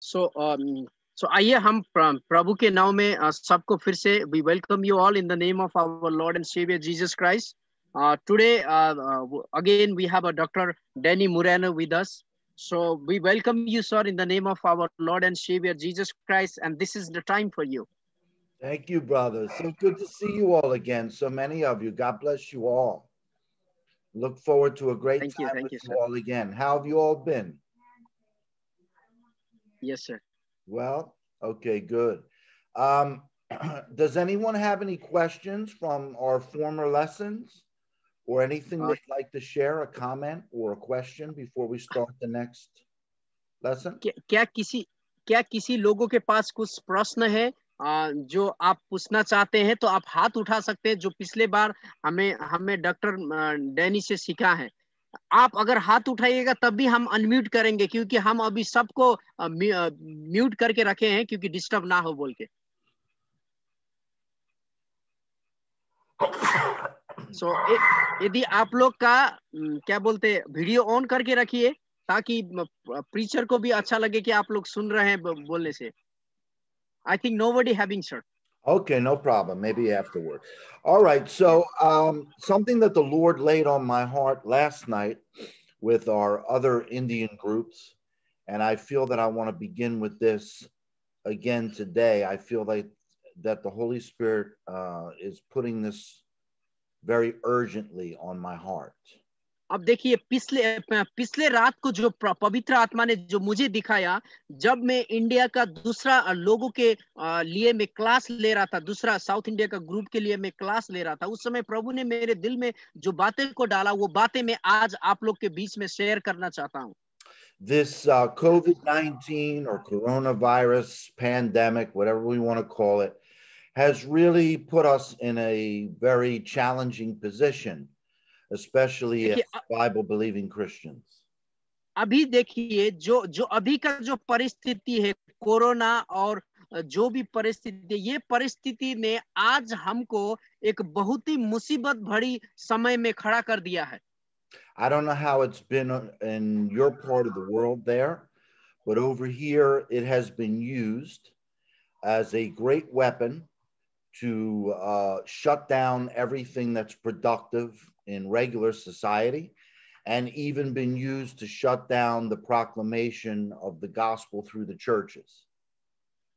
सो आइए हम प्रभु के नाम में सबको फिर से we welcome you all in the name of our Lord and saviour Jesus Christ. Today again we have a Dr. Danny Moreno with us. So we welcome you, sir, in the name of our Lord and Savior Jesus Christ, and this is the time for you. Thank you, brother. So good to see you all again. So many of you. God bless you all. Look forward to a great time with Thank you, you sir. all again. How have you all been? Yes, sir. Well, okay, good. Um, does anyone have any questions from our former lessons or anything Uh, they'd like to share, a comment or a question before we start the next lesson? क्या किसी लोगों के पास कुछ प्रश्न है जो आप पूछना चाहते हैं, तो आप हाथ उठा सकते हैं, जो पिछले बार हमें हमें डॉक्टर डैनी से सीखा है. आप अगर हाथ उठाइएगा तब भी हम अनम्यूट करेंगे, क्योंकि हम अभी सबको म्यूट करके रखे हैं, क्योंकि डिस्टर्ब ना हो बोल के. सो यदि आप लोग का क्या बोलते हैं, वीडियो ऑन करके रखिए, ताकि प्रीचर को भी अच्छा लगे कि आप लोग सुन रहे हैं बोलने से. I think nobody having, sir. Okay, no problem. Maybe afterward. All right. So, something that the Lord laid on my heart last night with our other Indian groups, and I feel that I want to begin with this again today. I feel like that the Holy Spirit is putting this very urgently on my heart. अब देखिए, पिछले रात को जो पवित्र आत्मा ने जो मुझे दिखाया, जब मैं इंडिया का दूसरा लोगों के लिए मैं क्लास ले रहा था, दूसरा साउथ इंडिया का ग्रुप के लिए मैं क्लास ले रहा था, उस समय प्रभु ने मेरे दिल में जो बातें को डाला, वो बातें मैं आज आप लोग के बीच में शेयर करना चाहता हूँ. This COVID-19 or coronavirus pandemic, whatever we want to call it, has really put us in a very challenging position, especially as Bible-believing Christians. अभी देखिए, जो अभी का जो परिस्थिति है, कोरोना और जो भी परिस्थिति, ये परिस्थिति ने आज हमको एक बहुत ही मुसीबत भरी समय में खड़ा कर दिया है. I don't know how it's been in your part of the world there, but over here it has been used as a great weapon to shut down everything that's productive in regular society, and even been used to shut down the proclamation of the gospel through the churches.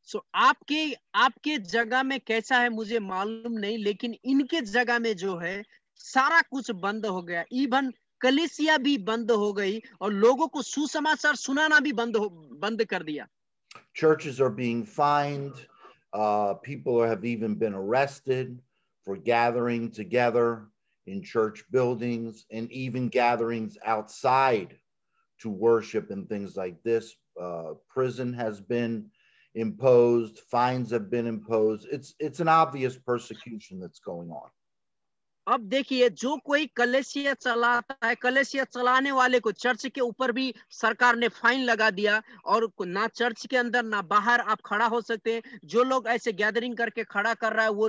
So आपके जगह में कैसा है मुझे मालूम नहीं, लेकिन इनके जगह में जो है सारा कुछ बंद हो गया. इवन कलीसिया भी बंद हो गई और लोगों को सुसमाचार सुनाना भी बंद कर दिया. Churches are being fined. People have even been arrested for gathering together in church buildings and even gatherings outside to worship and things like this. Prison has been imposed, fines have been imposed. It's an obvious persecution that's going on. अब देखिए, जो कोई कलेसिया चलाता है, कलेसिया चलाने वाले को church के ऊपर भी सरकार ने फाइन लगा दिया, और ना चर्च के अंदर ना बाहर आप खड़ा हो सकते हैं. जो लोग ऐसे गैदरिंग करके खड़ा कर रहा है, वो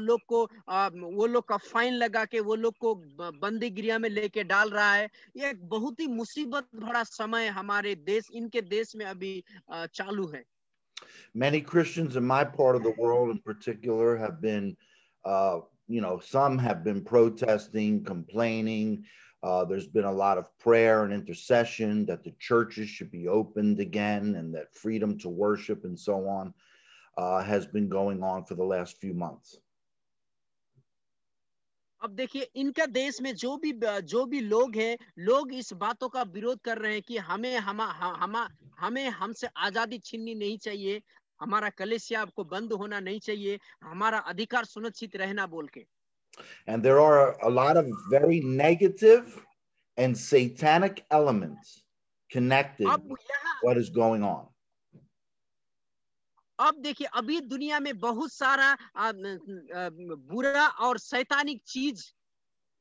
लोग का फाइन लगा के वो लोग को बंदी गृह में लेके डाल रहा है. ये एक बहुत ही मुसीबत भरा समय हमारे देश, इनके देश में अभी चालू है. Many Christians in my part of the world in particular have been some have been protesting, complaining. There's been a lot of prayer and intercession that the churches should be opened again and that freedom to worship and so on has been going on for the last few months. अब देखिए, इनका देश में जो भी लोग हैं, लोग इस बातों का विरोध कर रहे हैं कि हमें हमसे आजादी छीननी नहीं चाहिए, हमारा कलीसिया को बंद होना नहीं चाहिए, हमारा अधिकार सुनिश्चित रहना बोल के. And there are a lot of very negative and satanic elements connected with what is going on. अब देखिए, अभी दुनिया में बहुत सारा बुरा और शैतानिक चीज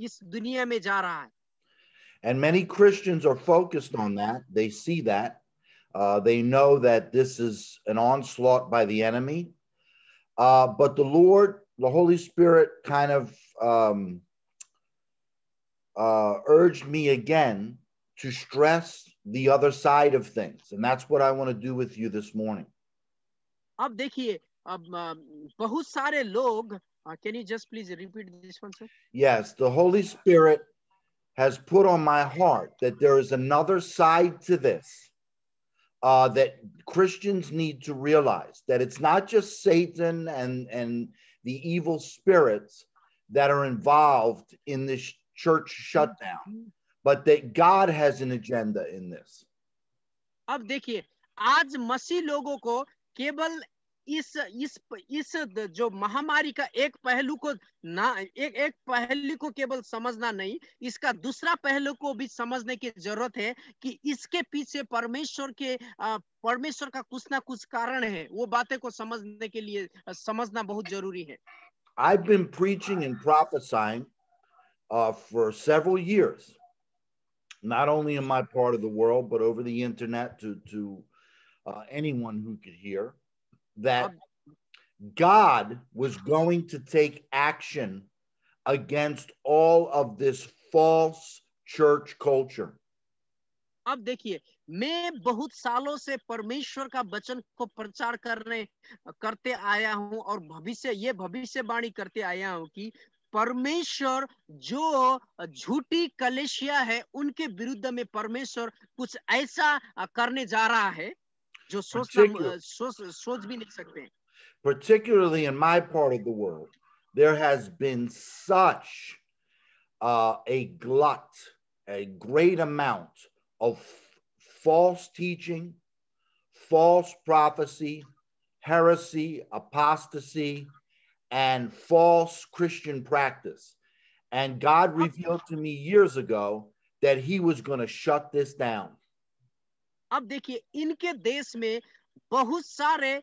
इस दुनिया में जा रहा है. And many Christians are focused on that. They see that. They know that this is an onslaught by the enemy. But the Lord, the Holy Spirit kind of urged me again to stress the other side of things. And that's what I want to do with you this morning. अब देखिए, अब बहुत सारे लोग, can you just please repeat this one sir? Yes, the Holy Spirit has put on my heart that there is another side to this, that Christians need to realize that it's not just Satan and the evil spirits that are involved in this church shutdown, but that God has an agenda in this. अब देखिए, आज मसीह लोगों को केवल इस जो महामारी का एक पहलू को ना, एक पहलू को केवल समझना नहीं, इसका दूसरा पहलू को भी समझने की जरूरत है कि इसके पीछे परमेश्वर का कुछ ना कुछ कारण है। वो बातें को समझने के लिए समझना बहुत जरूरी है। I've been preaching and prophesying for several years, not only in my part of the world, but over the internet to anyone who could hear, that अब God was going to take action against all of this false church culture. अब देखिए, मैं बहुत सालों से परमेश्वर का वचन को प्रचार करते आया हूं और भविष्यवाणी करते आया हूं कि परमेश्वर जो झूठी कलीसिया है उनके विरुद्ध में परमेश्वर कुछ ऐसा करने जा रहा है जो सोच भी नहीं सकते। Particularly in my part of the world, there has been such a glut, a great amount of false teaching, false prophecy, heresy, apostasy, and false Christian practice. And God revealed to me years ago that He was going to shut this down. अब देखिए, इनके देश में बहुत सारे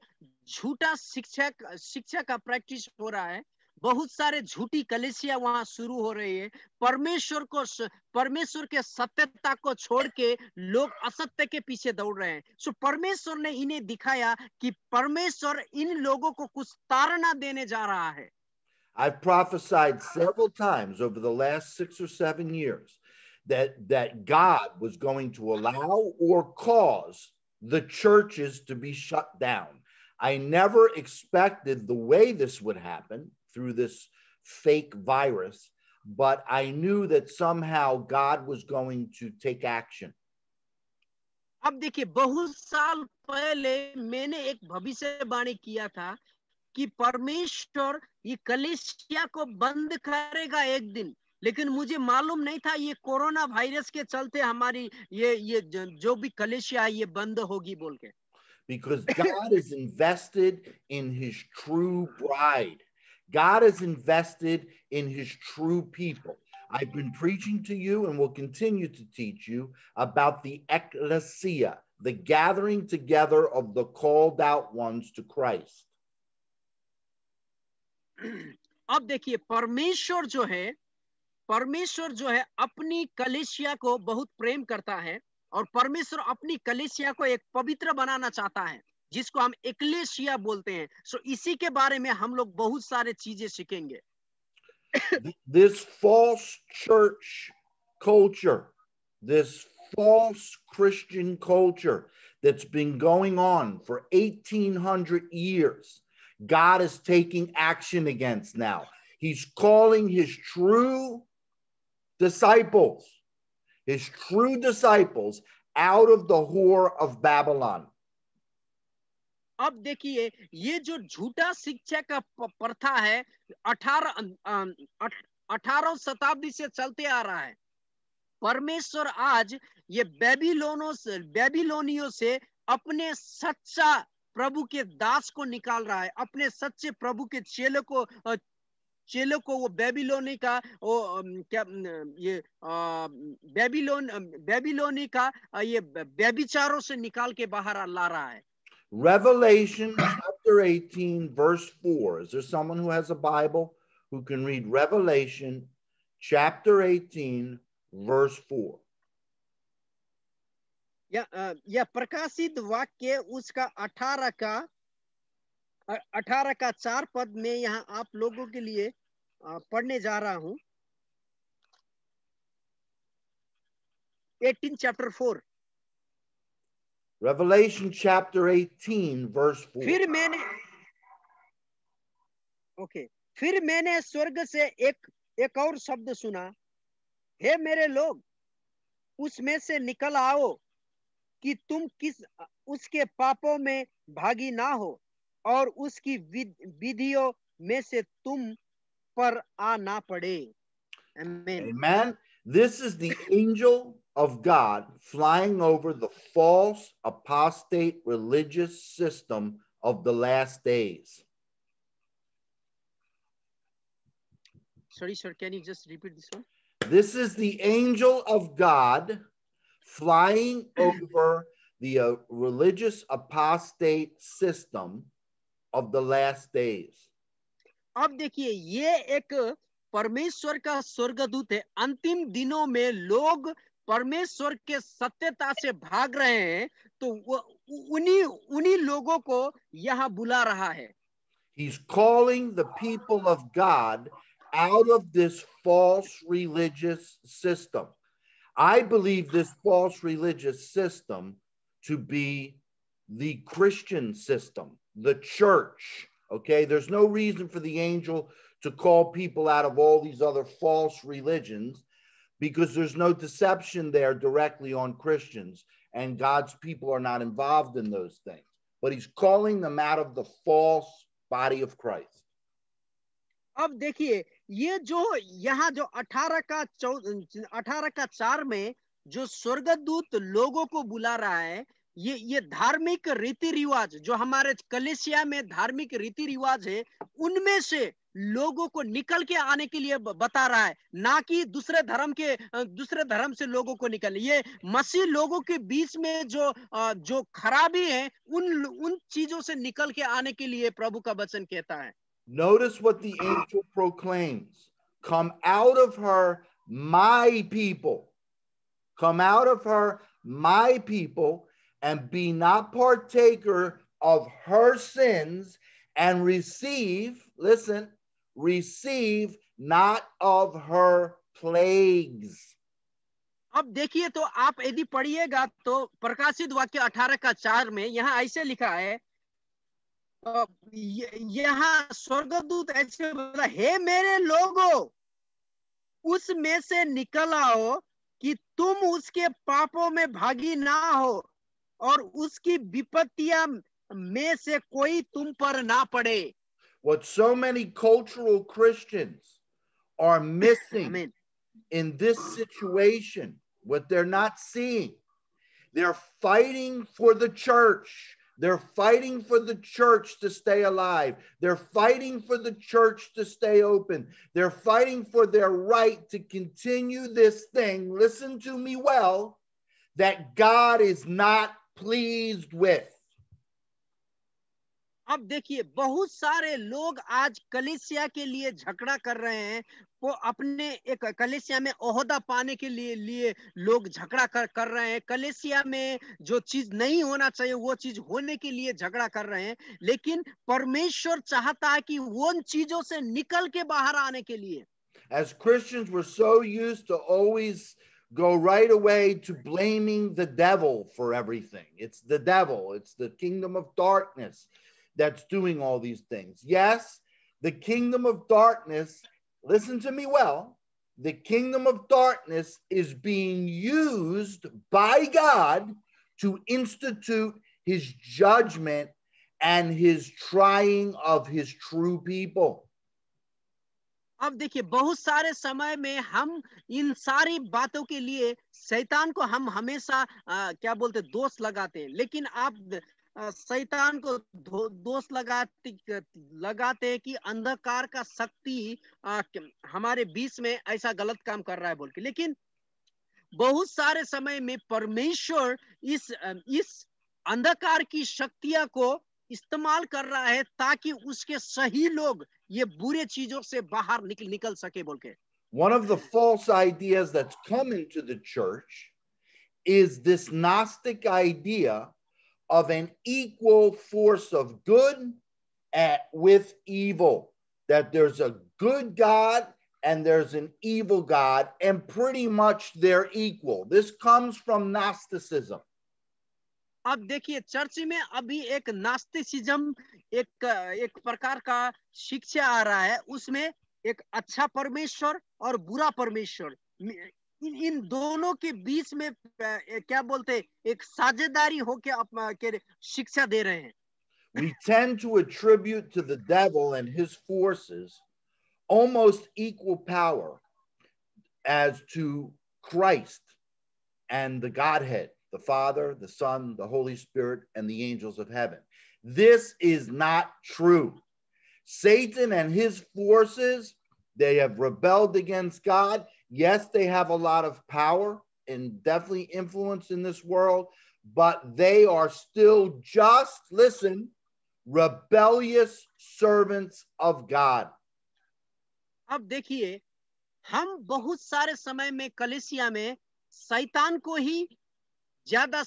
झूठा शिक्षा का प्रैक्टिस हो रहा है, बहुत सारे झूठी कलीसिया वहां शुरू हो रही है। परमेश्वर के सत्यता को छोड़ के लोग असत्य के पीछे दौड़ रहे हैं। सो परमेश्वर ने इन्हें दिखाया कि परमेश्वर इन लोगों को कुछ ताड़ना देने जा रहा है। I've prophesied several times over the last 6 or 7 years that God was going to allow or cause the churches to be shut down. I never expected the way this would happen through this fake virus, but I knew that somehow God was going to take action. अब देखिए, बहुत साल पहले मैंने एक भविष्यवाणी किया था कि परमेश्वर ये कलीसिया को बंद करेगा एक दिन, लेकिन मुझे मालूम नहीं था ये कोरोना वायरस के चलते हमारी ये जो भी कलीसिया है ये बंद होगी बोल के। Because God is invested in His true bride. God is invested in His true people. I've been preaching to you and will continue to teach you about the ecclesia, the gathering together of the called out ones to Christ. अब देखिए, परमेश्वर जो है अपनी कलीसिया को बहुत प्रेम करता है और परमेश्वर अपनी कलीसिया को एक पवित्र बनाना चाहता है जिसको हम एक्लेसिया बोलते हैं। सो इसी के बारे में हम लोग बहुत सारे चीजें सीखेंगे। This false church culture, this false Christian culture that's been going on for 1800 years, God is taking action against now. He's calling His true disciples out of the whore of Babylon. अब देखिए, ये जो झूठा शिक्षा का प्रथा है 18 शताब्दी से चलते आ रहा है। परमेश्वर आज ये बेबीलोनियों से अपने सच्चा प्रभु के दास को निकाल रहा है, अपने सच्चे प्रभु के चेलों को वो बेबीलोनी का क्या ये बेबीलोनी का ये व्यभिचारों से निकाल के बाहर ला रहा है। Revelation chapter 18, verse 4. Is there someone who has a Bible who can read Revelation chapter 18, verse 4? या प्रकाशित वाक्य उसका 18 का 4 पद में यहाँ आप लोगों के लिए पढ़ने जा रहा हूं। 18 chapter 4। Revelation chapter 18, verse 4. फिर मैंने स्वर्ग से एक और शब्द सुना, हे मेरे लोग, उसमें से निकल आओ कि तुम उसके पापों में भागी ना हो, और उसकी विधियों में से तुम पर आ ना पड़े. Amen. Amen. This is the angel of God flying over the false apostate religious system of the last days. Sorry, sir, can you just repeat this one? This is the angel of God flying over the religious apostate system of the last days. अब देखिए, ये एक परमेश्वर का स्वर्गदूत है. अंतिम दिनों में लोग परमेश्वर के सत्यता से भाग रहे हैं, तो वो उन्हीं लोगों को यहाँ बुला रहा है. He's calling the people of God out of this false religious system. I believe this false religious system to be the Christian system, the church. Okay, there's no reason for the angel to call people out of all these other false religions, because there's no deception there directly on Christians, and God's people are not involved in those things. But he's calling them out of the false body of Christ. अब देखिए, ये जो यहाँ जो 18 का 4 में जो स्वर्गदूत लोगों को बुला रहा है, ये धार्मिक रीति रिवाज जो हमारे कलीसिया में धार्मिक रीति रिवाज है, उनमें से लोगों को निकल के आने के लिए बता रहा है, ना कि दूसरे धर्म से लोगों को निकल. ये मसीह लोगों के बीच में जो खराबी है, उन चीजों से निकल के आने के लिए प्रभु का वचन कहता है. Notice what the angel proclaims. Come out of her, my people. Come out of her, my people, and be not partaker of her sins, and receive, listen, receive not of her plagues. अब देखिए, तो आप यदि पढ़िएगा तो प्रकाशित वाक्य 18 का 4 में यहाँ ऐसे लिखा है, यहाँ स्वर्गदूत ऐसे बोला, हे मेरे लोगों, उसमें से निकल आओ कि तुम उसके पापों में भागी ना हो, और उसकी विपत्तियां में से कोई तुम पर ना पड़े. What so many cultural Christians are missing Amen. in this situation, what they're not seeing, they're fighting for the church. They're fighting for the church to stay alive. They're fighting for the church to stay open. They're fighting for their right to continue this thing, listen to me well, that God is not pleased with. अब देखिए, बहुत सारे लोग आज कलीसिया के लिए झगड़ा कर रहे हैं. वो अपने एक कलीसिया में ओहदा पाने के लिए लोग झगड़ा कर रहे हैं. कलीसिया में जो चीज नहीं होना चाहिए वो चीज होने के लिए झगड़ा कर रहे हैं. लेकिन परमेश्वर चाहता है कि वो उन चीजों से निकल के बाहर आने के लिए. As Christians, we're so used to always go right away to blaming the devil for everything. It's the devil. It's the kingdom of darkness that's doing all these things. Yes, the kingdom of darkness, listen to me well, the kingdom of darkness is being used by God to institute his judgment and his trying of his true people. अब देखिए, बहुत सारे समय में हम इन सारी बातों के लिए शैतान को हम हमेशा क्या बोलते दोष लगाते हैं. लेकिन आप शैतान को दोष लगाते हैं कि अंधकार का शक्ति हमारे बीच में ऐसा गलत काम कर रहा है बोल के. लेकिन बहुत सारे समय में परमेश्वर इस अंधकार की शक्तियां को इस्तेमाल कर रहा है ताकि उसके सही लोग ये बुरे चीजों से बाहर निकल सके बोल के. One of the false ideas that's come into the church is this Gnostic idea of an equal force of good with evil, that there's a good God and there's an evil God, and pretty much they're equal. This comes from Gnosticism. अब देखिए church में अभी एक नास्तिसिज्म, एक प्रकार का शिक्षा आ रहा है, उसमें एक अच्छा परमेश्वर और बुरा परमेश्वर, इन दोनों के बीच में क्या बोलते, एक साझेदारी होके के शिक्षा दे रहे हैं। We tend to attribute to the devil and his forces almost equal power as to Christ and the Godhead, the Father, the Son, the Holy Spirit, and the angels of heaven. This is not true. Satan and his forces, they have rebelled against God. Yes, they have a lot of power and definitely influence in this world, but they are still just, listen, rebellious servants of God. अब देखिए, हम बहुत सारे समय में कलीसिया में शैतान को ही ज्यादा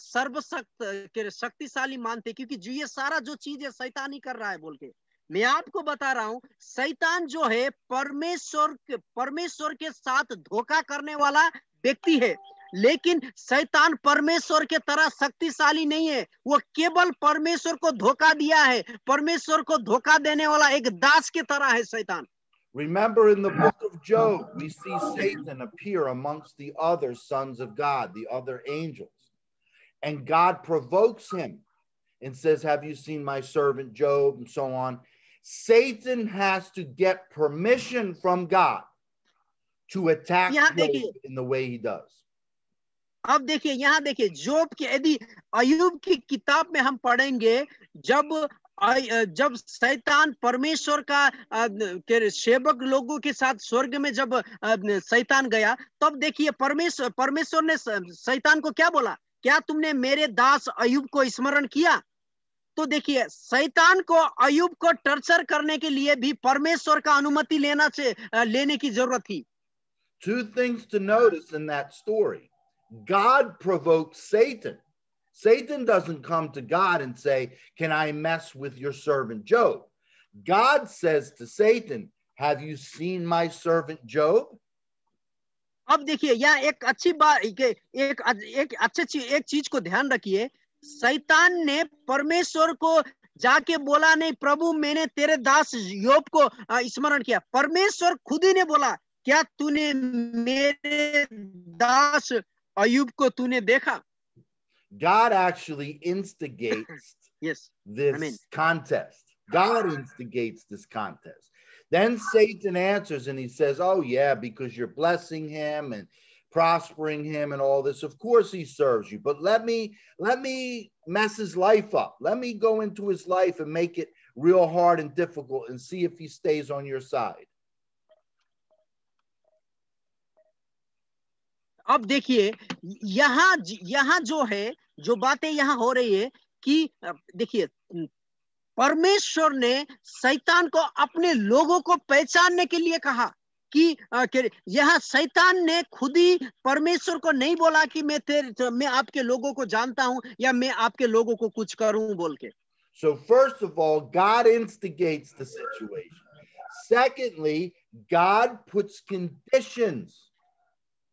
शक्तिशाली मानते, क्योंकि जो ये सारा जो चीज है शैतान ही कर रहा है बोल के। मैं आपको बता रहा हूं, शैतान जो है परमेश्वर के साथ धोखा करने वाला व्यक्ति है, लेकिन शैतान परमेश्वर के तरह शक्तिशाली नहीं है। वो केवल परमेश्वर को धोखा दिया है, परमेश्वर को धोखा देने वाला एक दास के तरह है शैतान। Remember in the book of Job, we see Satan appear amongst the other sons of God, the other angels. And God provokes him and says, have you seen my servant Job? And so on. Satan has to get permission from God to attack Job in the way he does. अब देखिए, यहाँ देखिए, जोब के यदि अय्यूब की किताब में हम पढ़ेंगे, जब शैतान परमेश्वर का सेवक लोगों के साथ स्वर्ग में जब शैतान गया, तब देखिए परमेश्वर ने शैतान को क्या बोला, क्या तुमने मेरे दास अय्यूब को स्मरण किया? तो देखिए, शैतान को अय्यूब को टॉर्चर करने के लिए भी परमेश्वर का अनुमति लेने की जरूरत थी। Two things to notice in that story. God provokes Satan. Satan doesn't come to God and say, can I mess with your servant Job? God says to Satan, have you seen my servant Job? अब देखिए, यहाँ एक अच्छी बात, एक चीज को ध्यान रखिए, शैतान ने परमेश्वर को जाके बोला नहीं, प्रभु मैंने तेरे दास योब को स्मरण किया। परमेश्वर खुद ही ने बोला, क्या तूने मेरे दास अय्यूब को तूने देखा? God actually instigates yes, this contest. God instigates this contest. Then Satan answers and he says, oh yeah, because you're blessing him and prospering him and all this. Of course he serves you, but let me mess his life up. Let me go into his life and make it real hard and difficult and see if he stays on your side. अब देखिए, यहाँ जो है, जो बातें यहाँ हो रही है कि देखिए, परमेश्वर ने शैतान को अपने लोगों को पहचानने के लिए कहा कि यहाँ शैतान ने खुद ही परमेश्वर को नहीं बोला कि मैं आपके लोगों को जानता हूं या मैं आपके लोगों को कुछ करूं बोल के। So first of all, God instigates the situation. Secondly, God puts conditions.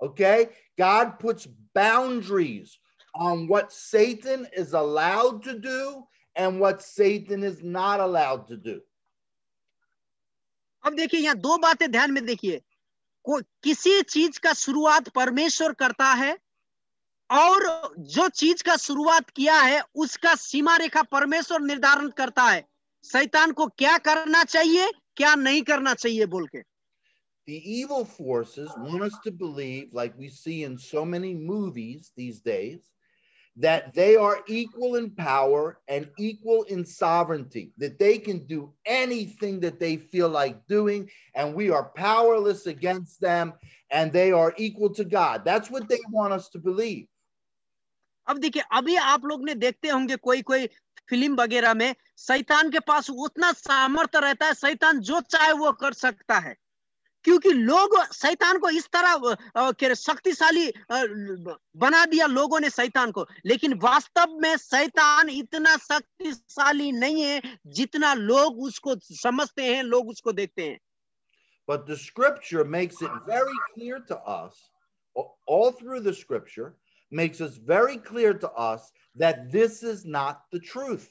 Okay? God puts boundaries on what Satan is allowed to do and what Satan is not allowed to do. अब देखिए, यहाँ दो बातें ध्यान में देखिए, किसी चीज का शुरुआत परमेश्वर करता है, और जो चीज का शुरुआत किया है उसका सीमा रेखा परमेश्वर निर्धारण करता है, शैतान को क्या करना चाहिए, क्या नहीं करना चाहिए बोल के। The evil forces want us to believe, like we see in so many movies these days, that they are equal in power and equal in sovereignty, that they can do anything that they feel like doing, and we are powerless against them, and they are equal to God. That's what they want us to believe. अब देखिए, अभी आप लोग ने देखते होंगे कोई film वगैरह में, शैतान के पास उतना सामर्थ्य रहता है, शैतान जो चाहे वो कर सकता है, क्योंकि लोग शैतान को इस तरह शक्तिशाली बना दिया लोगों ने शैतान को। लेकिन वास्तव में शैतान इतना शक्तिशाली नहीं है जितना लोग उसको समझते हैं, लोग उसको देखते हैं। But the scripture makes it very clear to us, all through the scripture makes us very clear to us that this is not the truth,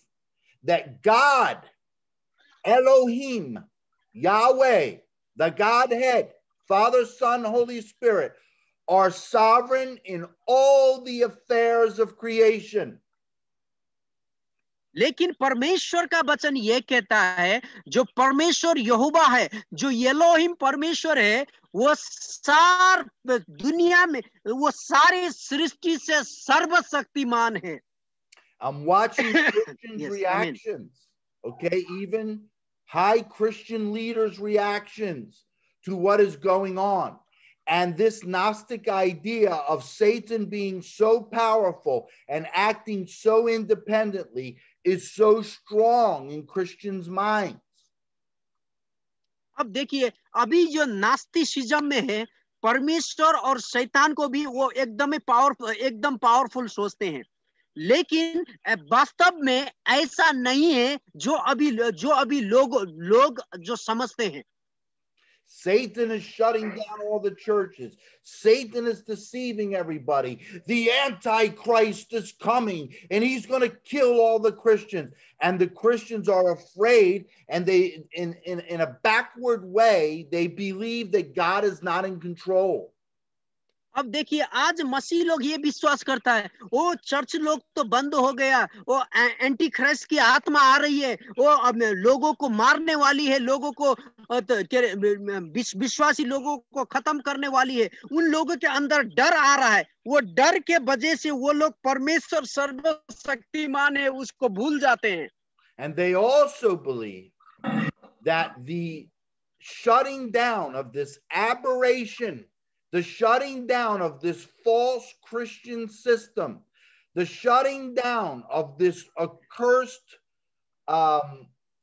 that God, Elohim, Yahweh, the Godhead, Father, Son, Holy Spirit, are sovereign in all the affairs of creation. लेकिन परमेश्वर का वचन ये कहता है, जो परमेश्वर यहोवा है, जो एलोहिम परमेश्वर है, वो दुनिया में, वो सारी सृष्टि से सर्वशक्तिमान है. I'm watching Christians' Yes, reactions, okay? Even high Christian leaders' reactions to what is going on. And this Gnostic idea of Satan being so powerful and acting so independently is so strong in Christians' minds. अब देखिए, अभी जो नास्तिसिज्म में है, परमेश्वर और शैतान को भी वो एकदम पावरफुल सोचते हैं, लेकिन वास्तव में ऐसा नहीं है जो अभी लोग जो समझते हैं. Satan is shutting down all the churches. Satan is deceiving everybody. The Antichrist is coming and he's going to kill all the Christians. And the Christians are afraid, and they, in a backward way, they believe that God is not in control. अब देखिए, आज मसीह लोग ये विश्वास करता है, वो church लोग तो बंद हो गया, वो एंटी क्राइस्ट की आत्मा आ रही है, वो अब लोगों को मारने वाली है, लोगों को विश्वासी लोगों को खत्म करने वाली है. उन लोगों के अंदर डर आ रहा है. वो डर के वजह से वो लोग परमेश्वर सर्वशक्तिमान है उसको भूल जाते हैं. And they also believe that the shutting down of this aberration, the shutting down of this false Christian system, the shutting down of this accursed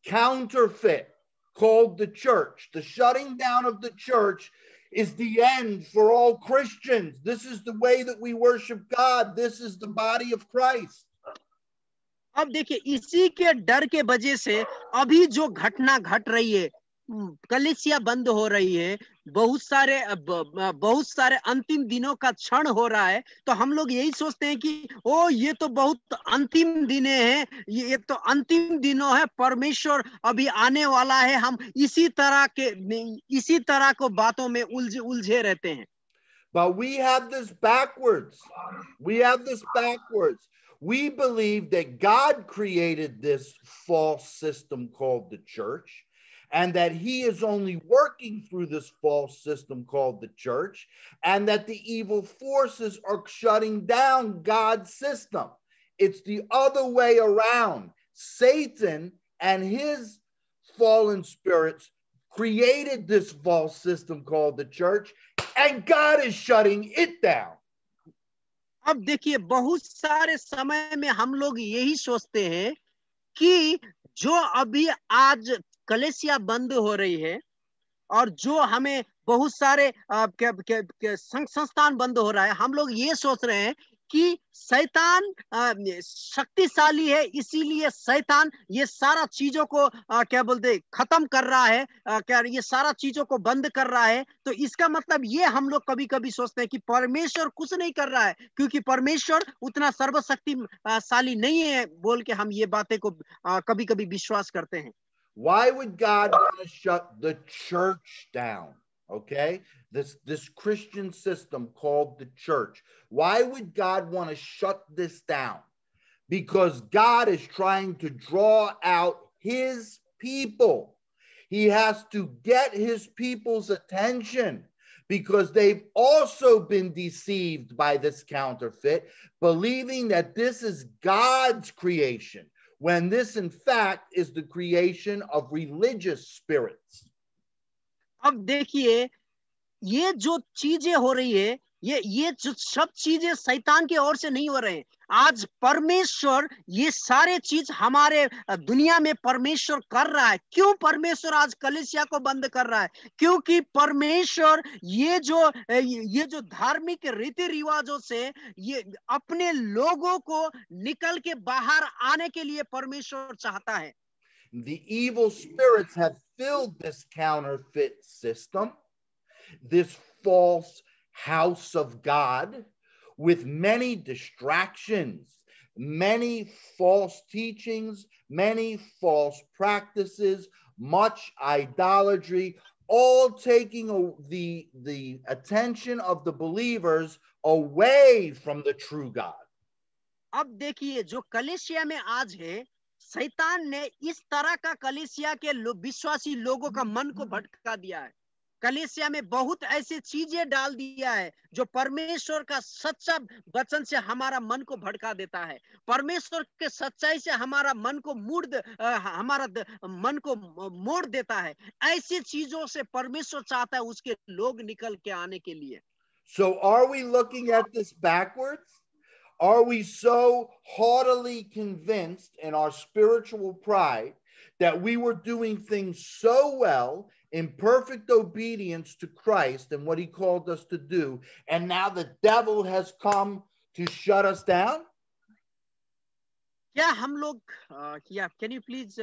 counterfeit called the church, the shutting down of the church is the end for all Christians. This is the way that we worship God. This is the body of Christ. अब देखिए, इसी के डर के वजह से अभी जो घटना घट रही है, कलीसिया बंद हो रही है, बहुत सारे अंतिम दिनों का क्षण हो रहा है, तो हम लोग यही सोचते हैं कि ओ ये तो बहुत अंतिम दिन है, ये तो अंतिम दिनों है, परमेश्वर अभी आने वाला है. हम इसी तरह को बातों में उलझे रहते हैं. But we have this backwards. We believe that God created this false system called the church, and that he is only working through this false system called the church, and that the evil forces are shutting down God's system. It's the other way around. Satan and his fallen spirits created this false system called the church, and God is shutting it down. अब देखिए, बहुत सारे समय में हम लोग यही सोचते हैं कि जो अभी आज कलीसिया बंद हो रही है, और जो हमें बहुत सारे संस्थान बंद हो रहा है, हम लोग ये सोच रहे हैं कि शैतान शक्तिशाली है, इसीलिए शैतान ये सारा चीजों को खत्म कर रहा है, ये सारा चीजों को बंद कर रहा है. तो इसका मतलब ये हम लोग कभी कभी सोचते हैं कि परमेश्वर कुछ नहीं कर रहा है, क्योंकि परमेश्वर उतना सर्वशक्तिशाली नहीं है, बोल के हम ये बातें को कभी कभी विश्वास करते हैं. Why would God want to shut the church down? Okay, this Christian system called the church. Why would God want to shut this down? Because God is trying to draw out his people. He has to get his people's attention, because they've also been deceived by this counterfeit, believing that this is God's creation, when this in fact is the creation of religious spirits. अब देखिए, ये जो चीजें हो रही है, ये जो सब चीजें शैतान की ओर से नहीं हो रहे हैं. आज परमेश्वर ये सारे चीज हमारे दुनिया में परमेश्वर कर रहा है. क्यों परमेश्वर आज कलीसिया को बंद कर रहा है? क्योंकि परमेश्वर ये जो धार्मिक रीति रिवाजों से ये अपने लोगों को निकल के बाहर आने के लिए परमेश्वर चाहता है. The evil spirits have filled this counterfeit system, this false house of God, with many distractions. many false teachings, many false practices, much idolatry, all taking the attention of the believers away from the true God. अब देखिए जो कलीसिया में आज है, शैतान ने इस तरह का कलीसिया के विश्वासी लोगों का मन को भटका दिया है। कलीसिया में बहुत ऐसी चीजें डाल दिया है जो परमेश्वर का सच्चा वचन से हमारा मन को भटका देता है। परमेश्वर के सच्चाई से हमारा मन को मन को मोड़ देता है। ऐसी चीजों से परमेश्वर चाहता है उसके लोग निकल के आने के लिए। So are we looking at this backwards? Are we so haughtily convinced in our spiritual pride that we were doing things so well in perfect obedience to Christ and what he called us to do, and now the devil has come to shut us down? क्या हम लोग can you please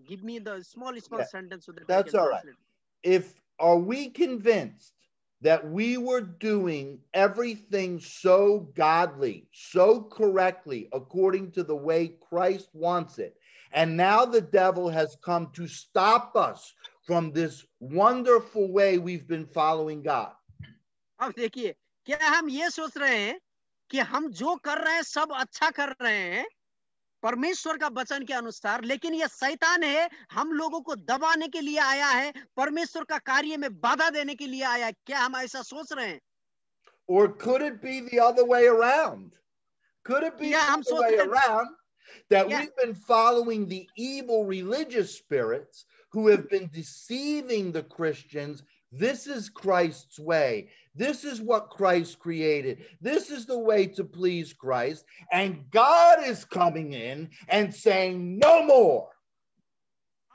give me the small Yeah, sentence so that I that's can all right. translate? Are we convinced that we were doing everything so godly, so correctly, according to the way Christ wants it, and now the devil has come to stop us from this wonderful way we've been following God? अब देखिए, क्या हम ये सोच रहे हैं कि हम जो कर रहे हैं सब अच्छा कर रहे हैं परमेश्वर का वचन के अनुसार, लेकिन ये शैतान है हम लोगों को दबाने के लिए आया है, परमेश्वर का कार्य में बाधा देने के लिए आया है? क्या हम ऐसा सोच रहे हैं? Or could it be the other way around? Could it be क्या the हम other सोच way रहे हैं around that क्या we've been following the evil religious spirits who have been deceiving the Christians? This is Christ's way. This is what Christ created. This is the way to please Christ. And God is coming in and saying, no more.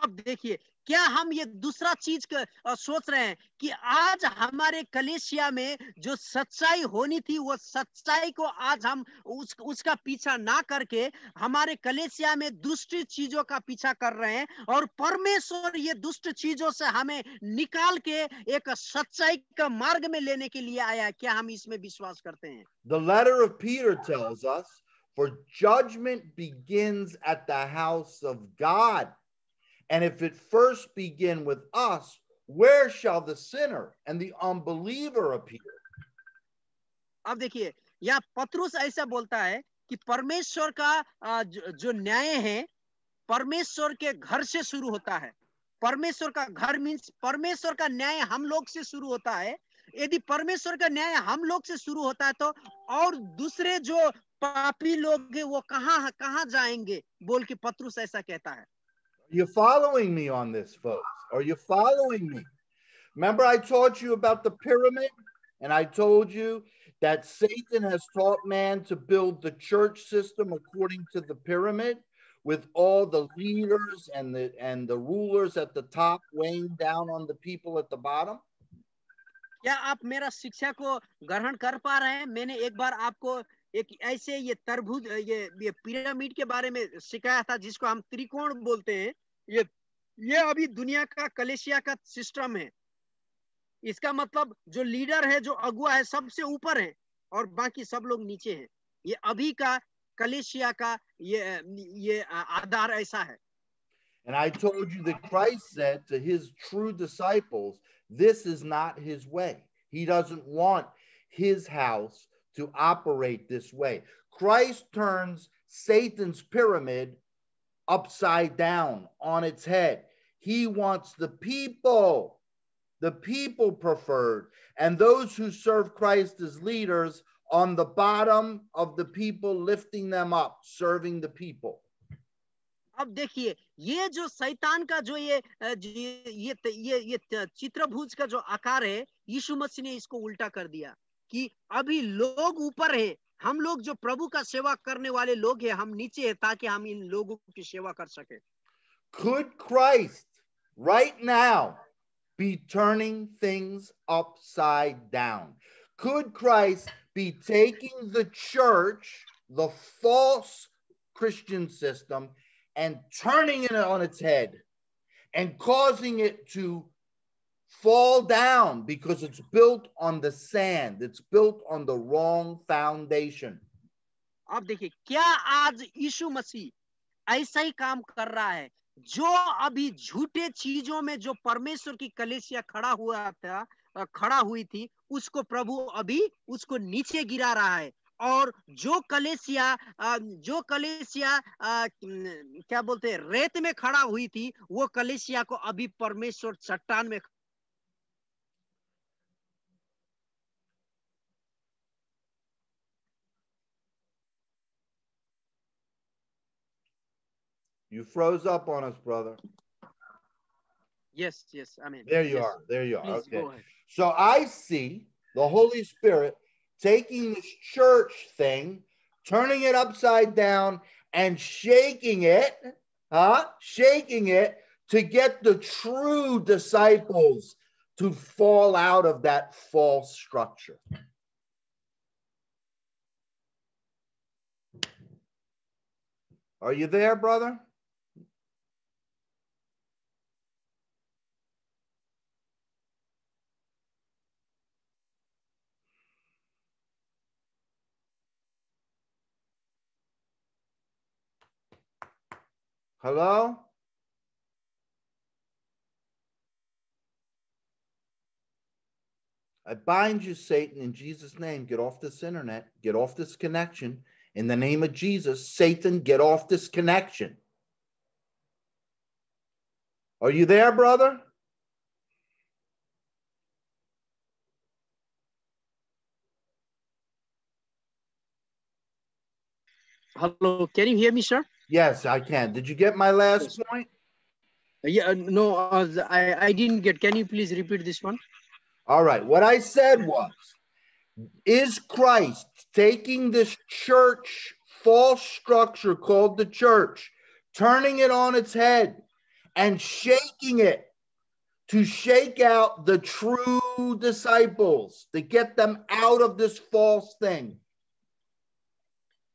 अब देखिए, क्या हम ये दूसरा चीज सोच रहे हैं कि आज हमारे कलीसिया में जो सच्चाई होनी थी वो सच्चाई को आज हम उसका पीछा ना करके हमारे कलीसिया में दुष्ट चीजों का पीछा कर रहे हैं, और परमेश्वर ये दुष्ट चीजों से हमें निकाल के एक सच्चाई का मार्ग में लेने के लिए आया है? क्या हम इसमें विश्वास करते हैं? The letter of Peter tells us, for judgment begins at the house of God. And if it first begin with us, where shall the sinner and the unbeliever appear? अब देखिए, यहाँ पतरुस ऐसा बोलता है कि परमेश्वर का जो न्याय है परमेश्वर के घर से शुरू होता है। परमेश्वर का घर मीन्स परमेश्वर का न्याय हम लोग से शुरू होता है। यदि परमेश्वर का न्याय हम लोग से शुरू होता है तो और दूसरे जो पापी लोग हैं वो कहाँ कहाँ जाएंगे, बोल के पतरुस ऐसा कहता है। Are you following me on this, folks? Are you following me? Remember, I taught you about the pyramid, and I told you that Satan has taught man to build the church system according to the pyramid, with all the leaders and the rulers at the top weighing down on the people at the bottom. क्या आप मेरा शिक्षा को ग्रहण कर पा रहे हैं? मैंने एक बार आपको एक ऐसे ये तरबूज ये पिरामिड के बारे में सिखाया था जिसको हम त्रिकोण बोलते हैं। ये अभी दुनिया का कलेशिया का सिस्टम है। इसका मतलब जो लीडर है, जो अगुआ है, सबसे ऊपर है और बाकी सब लोग नीचे हैं। ये अभी का कलेशिया का ये आधार ऐसा है। And I told you that Christ said to his true disciples, this is not his way. He doesn't want his house to operate this way. Christ turns Satan's pyramid upside down on its head. He wants the people preferred, and those who serve Christ as leaders on the bottom of the people, lifting them up, serving the people. अब देखिए, ये जो शैतान का जो ये चित्रभुज का जो आकार है, यीशु मसीह ने इसको उल्टा कर दिया कि अभी लोग ऊपर है, हम लोग जो प्रभु का सेवा करने वाले लोग हैं, हम नीचे है ताकि हम इन लोगों की सेवा कर सके। Could Christ right now be turning things upside down? Could Christ be taking the church, the false Christian system, and turning it on its head and causing it to fall down because it's built on the sand, it's built on the wrong foundation? अब देखिए, क्या आज यीशु मसीह ऐसा ही काम कर रहा है? जो अभी झूठे चीजों में जो परमेश्वर की कलीसिया खड़ा हुई थी, उसको प्रभु अभी उसको नीचे गिरा रहा है। और जो कलीसिया क्या बोलते हैं, रेत में खड़ा हुई थी, वो कलीसिया को अभी परमेश्वर चट्टान में। You froze up on us, brother. Yes, yes, I mean, There you yes. are. There you are. Please Okay. go ahead. So I see the Holy Spirit taking this church thing, turning it upside down and shaking it, shaking it to get the true disciples to fall out of that false structure. Are you there, brother? Hello? I bind you, Satan, in Jesus' name. Get off this internet. Get off this connection. In the name of Jesus, Satan, get off this connection. Are you there, brother? Hello, can you hear me, sir? Yes, I can. Did you get my last point? Yeah, no, I didn't get. Can you please repeat this one? All right. What I said was, is Christ taking this church false structure called the church, turning it on its head and shaking it to shake out the true disciples, to get them out of this false thing?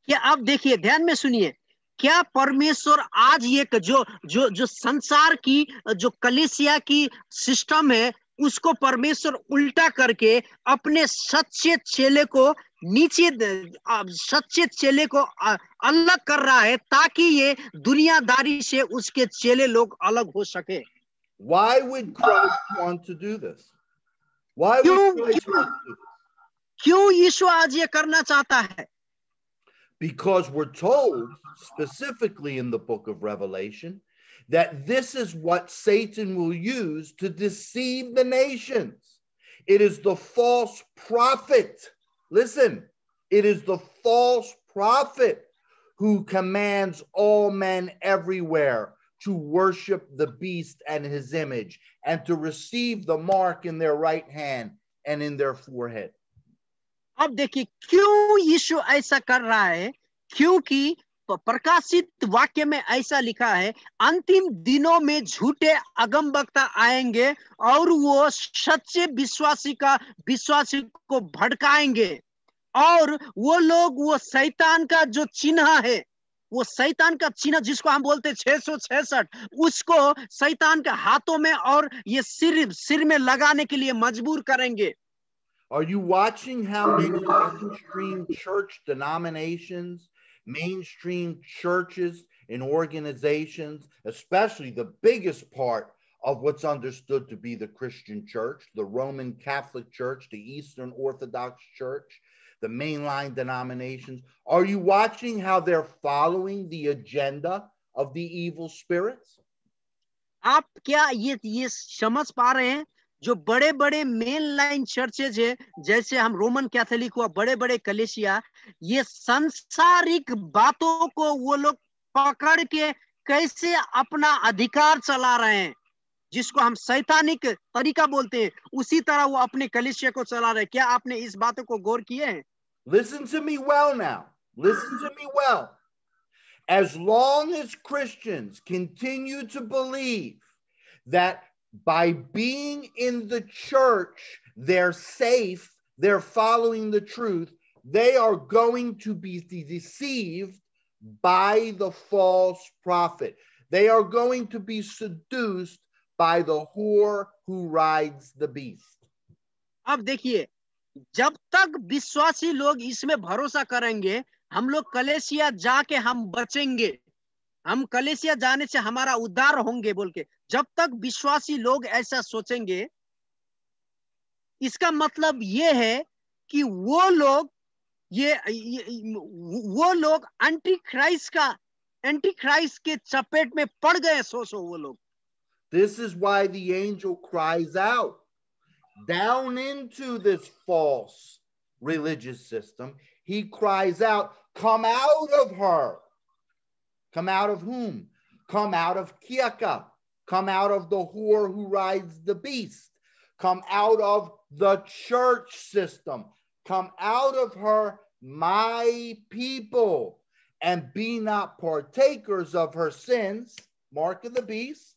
क्या आप देखिए, ध्यान में सुनिए, क्या परमेश्वर आज ये जो जो जो संसार की जो कलीसिया की सिस्टम है, उसको परमेश्वर उल्टा करके अपने सच्चे चेले को सच्चे चेले को अलग कर रहा है, ताकि ये दुनियादारी से उसके चेले लोग अलग हो सके। Why would Christ want to do this? Why would Christ want to do this? क्यों यीशु आज ये करना चाहता है? Because we're told specifically in the book of Revelation that this is what Satan will use to deceive the nations. It is the false prophet. Listen, it is the false prophet who commands all men everywhere to worship the beast and his image and to receive the mark in their right hand and in their forehead. अब देखिए, क्यों यीशु ऐसा कर रहा है? क्योंकि प्रकाशित वाक्य में ऐसा लिखा है, अंतिम दिनों में झूठे अगमवक्ता आएंगे और वो सच्चे विश्वासी को भड़काएंगे, और वो लोग वो शैतान का जो चिन्ह है, वो शैतान का चिन्ह जिसको हम बोलते 666, उसको शैतान के हाथों में और ये सिर में लगाने के लिए मजबूर करेंगे। Are you watching how many mainstream church denominations, mainstream churches and organizations, especially the biggest part of what's understood to be the Christian church, the Roman Catholic Church, the Eastern Orthodox Church, the mainline denominations, are you watching how they're following the agenda of the evil spirits? आप क्या ये समझ पा रहे हैं? जो बड़े बड़े मेन लाइन चर्चेज है, जैसे हम रोमन कैथोलिक हुआ, बड़े बड़े कलीसिया, ये सांसारिक बातों को वो लोग पकड़ के कैसे अपना अधिकार चला रहे हैं, जिसको हम शैतानिक तरीका बोलते हैं, उसी तरह वो अपने कलीसिया को चला रहे हैं। क्या आपने इस बातों को गौर किए हैं? Listen to me well now. Listen to me well. As long as Christians continue to believe that by being in the church, they're safe, they're following the truth, they are going to be deceived by the false prophet. They are going to be seduced by the whore who rides the beast. अब देखिए, जब तक विश्वासी लोग इसमें भरोसा करेंगे, हम लोग कलेसिया जाके हम बचेंगे, हम कलेसिया जाने से हमारा उद्धार होंगे बोल के जब तक विश्वासी लोग ऐसा सोचेंगे, इसका मतलब ये है कि वो लोग एंटी क्राइस्ट के चपेट में पड़ गए। सोचो वो लोग। This is why the angel cries out down into this false religious system. He cries out, come out of her. Come out of whom? Come out of Kiaka. Come out of the whore who rides the beast. Come out of the church system. Come out of her, my people, and be not partakers of her sins. Mark of the beast.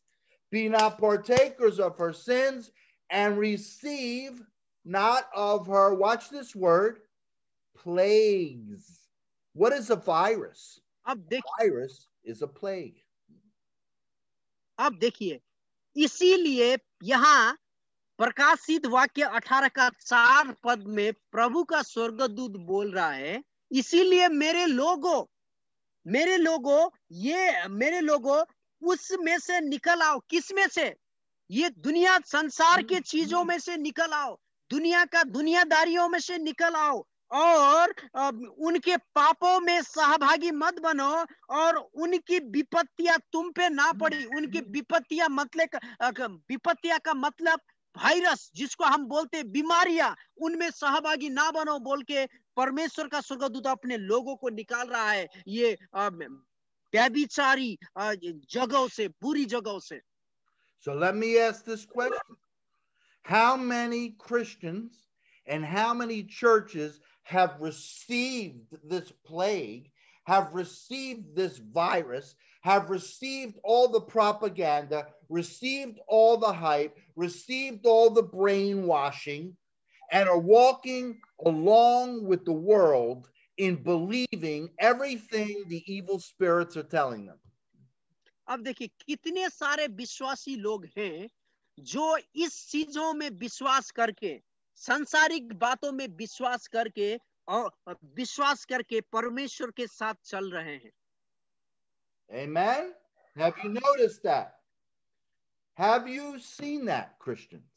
Be not partakers of her sins, and receive not of her, watch this word, plagues. What is a virus? Virus is a plague. अब देखिए, इसीलिए यहाँ प्रकाशित वाक्य 18 का 4 पद में प्रभु का स्वर्गदूत बोल रहा है, इसीलिए मेरे लोगों उसमें से निकल आओ। किस में से? ये दुनिया संसार के चीजों में से निकल आओ, दुनियादारियों में से निकल आओ, और उनके पापों में सहभागी मत बनो, और उनकी विपत्तियां तुम पे ना पड़ी। उनकी विपत्तियां का मतलब वायरस, जिसको हम बोलते हैं बीमारियां, उनमें सहभागी ना बनो बोल के परमेश्वर का स्वर्गदूत अपने लोगों को निकाल रहा है ये व्यभिचारी जगहों से, बुरी जगहों से। So let me ask this question. How many Christians and how many churches have received this plague, have received this virus, have received all the propaganda, received all the hype, received all the brainwashing, and are walking along with the world in believing everything the evil spirits are telling them? अब देखिए, कितने सारे विश्वासी लोग हैं जो इस चीजों में विश्वास करके, सांसारिक बातों में विश्वास करके परमेश्वर के साथ चल रहे हैं। Amen. Have you noticed that? Have you seen that, Christians?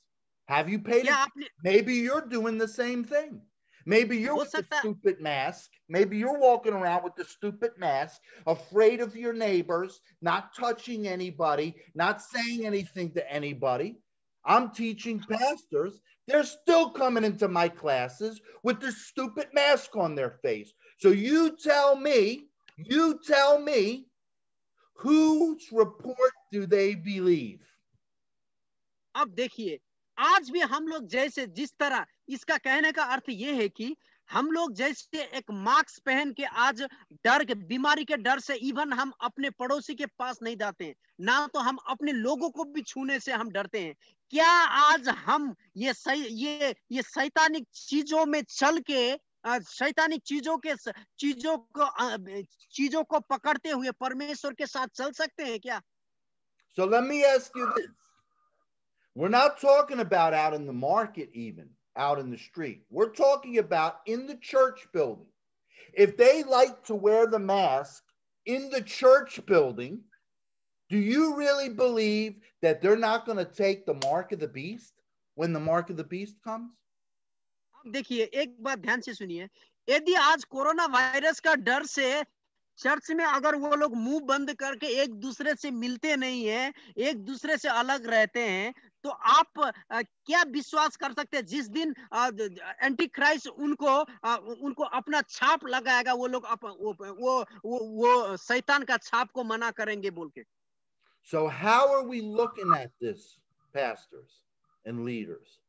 Have you paid attention? Maybe you're doing the same thing. Maybe you're with the stupid mask. Maybe you're walking around with the stupid mask, afraid of your neighbors, not touching anybody, not saying anything to anybody. I'm teaching pastors. They're still coming into my classes with this stupid mask on their face. So you tell me, whose report do they believe? अब देखिए, आज भी हम लोग जैसे, जिस तरह, इसका कहने का अर्थ यह है कि हम लोग जैसे एक मास्क पहन के आज डर के, बीमारी के डर से इवन हम अपने पड़ोसी के पास नहीं जाते हैं, ना तो हम अपने लोगों को भी छूने से हम डरते हैं। क्या आज हम ये शैतानिक चीजों में चल के, शैतानिक चीजों को पकड़ते हुए परमेश्वर के साथ चल सकते हैं क्या? So let me ask you this. We're not talking about out in the market, even out in the street. We're talking about in the church building. If they like to wear the mask in the church building, do you really believe that they're not going to take the mark of the beast when the mark of the beast comes? अब देखिए, एक बात ध्यान से सुनिए, यदि आज corona virus का डर से चर्च में अगर वो लोग मुंह बंद करके एक दूसरे से मिलते नहीं है, एक दूसरे से अलग रहते हैं, तो आप क्या विश्वास कर सकते हैं जिस दिन एंटी क्राइस्ट उनको अपना छाप लगाएगा, वो लोग वो शैतान का छाप को मना करेंगे बोल के? So how are we looking at this, pastors and leaders,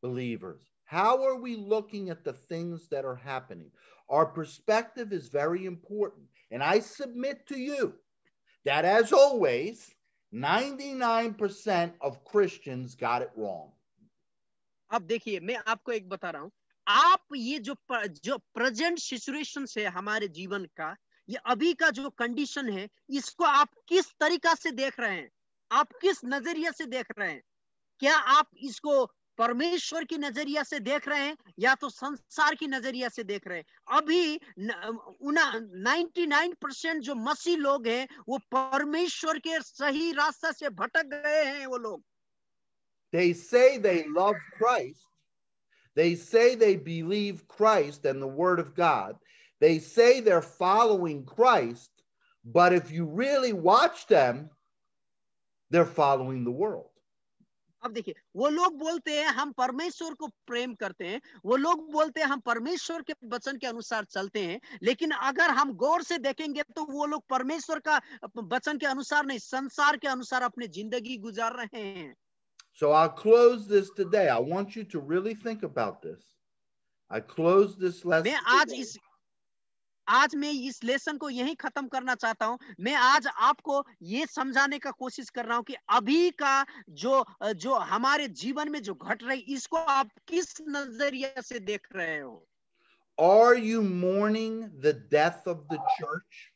believers? How are we looking at the things that are happening? Our perspective is very important. And I submit to you that, as always, 99% of Christians got it wrong. अब देखिए, मैं आपको एक बता रहा हूं, आप ये जो प्रेजेंट सिचुएशन है हमारे जीवन का, ये अभी का जो कंडीशन है, इसको आप किस तरीका से देख रहे हैं? आप किस नजरिए से देख रहे हैं? क्या आप इसको परमेश्वर की नजरिया से देख रहे हैं या तो संसार की नजरिया से देख रहे हैं। अभी 99% जो मसीह लोग हैं वो परमेश्वर के सही रास्ता से भटक गए हैं। वो लोग They say they love Christ. They say they believe Christ and the Word of God. They say they're following Christ, but if you really watch them, they're following the world. अब देखिए, वो लोग बोलते हैं हम परमेश्वर को प्रेम करते हैं, वो लोग बोलते हैं हम परमेश्वर के वचन के अनुसार चलते हैं, लेकिन अगर हम गौर से देखेंगे तो वो लोग परमेश्वर का वचन के अनुसार नहीं, संसार के अनुसार अपनी जिंदगी गुजार रहे हैं। So I'll close this today. I want you to really think about this. I close this lesson today. आज मैं इस लेसन को यहीं खत्म करना चाहता हूं। मैं आज आपको ये समझाने का कोशिश कर रहा हूं कि अभी का जो जो हमारे जीवन में जो घट रही, इसको आप किस नजरिए से देख रहे हो? Are you mourning the death of the church?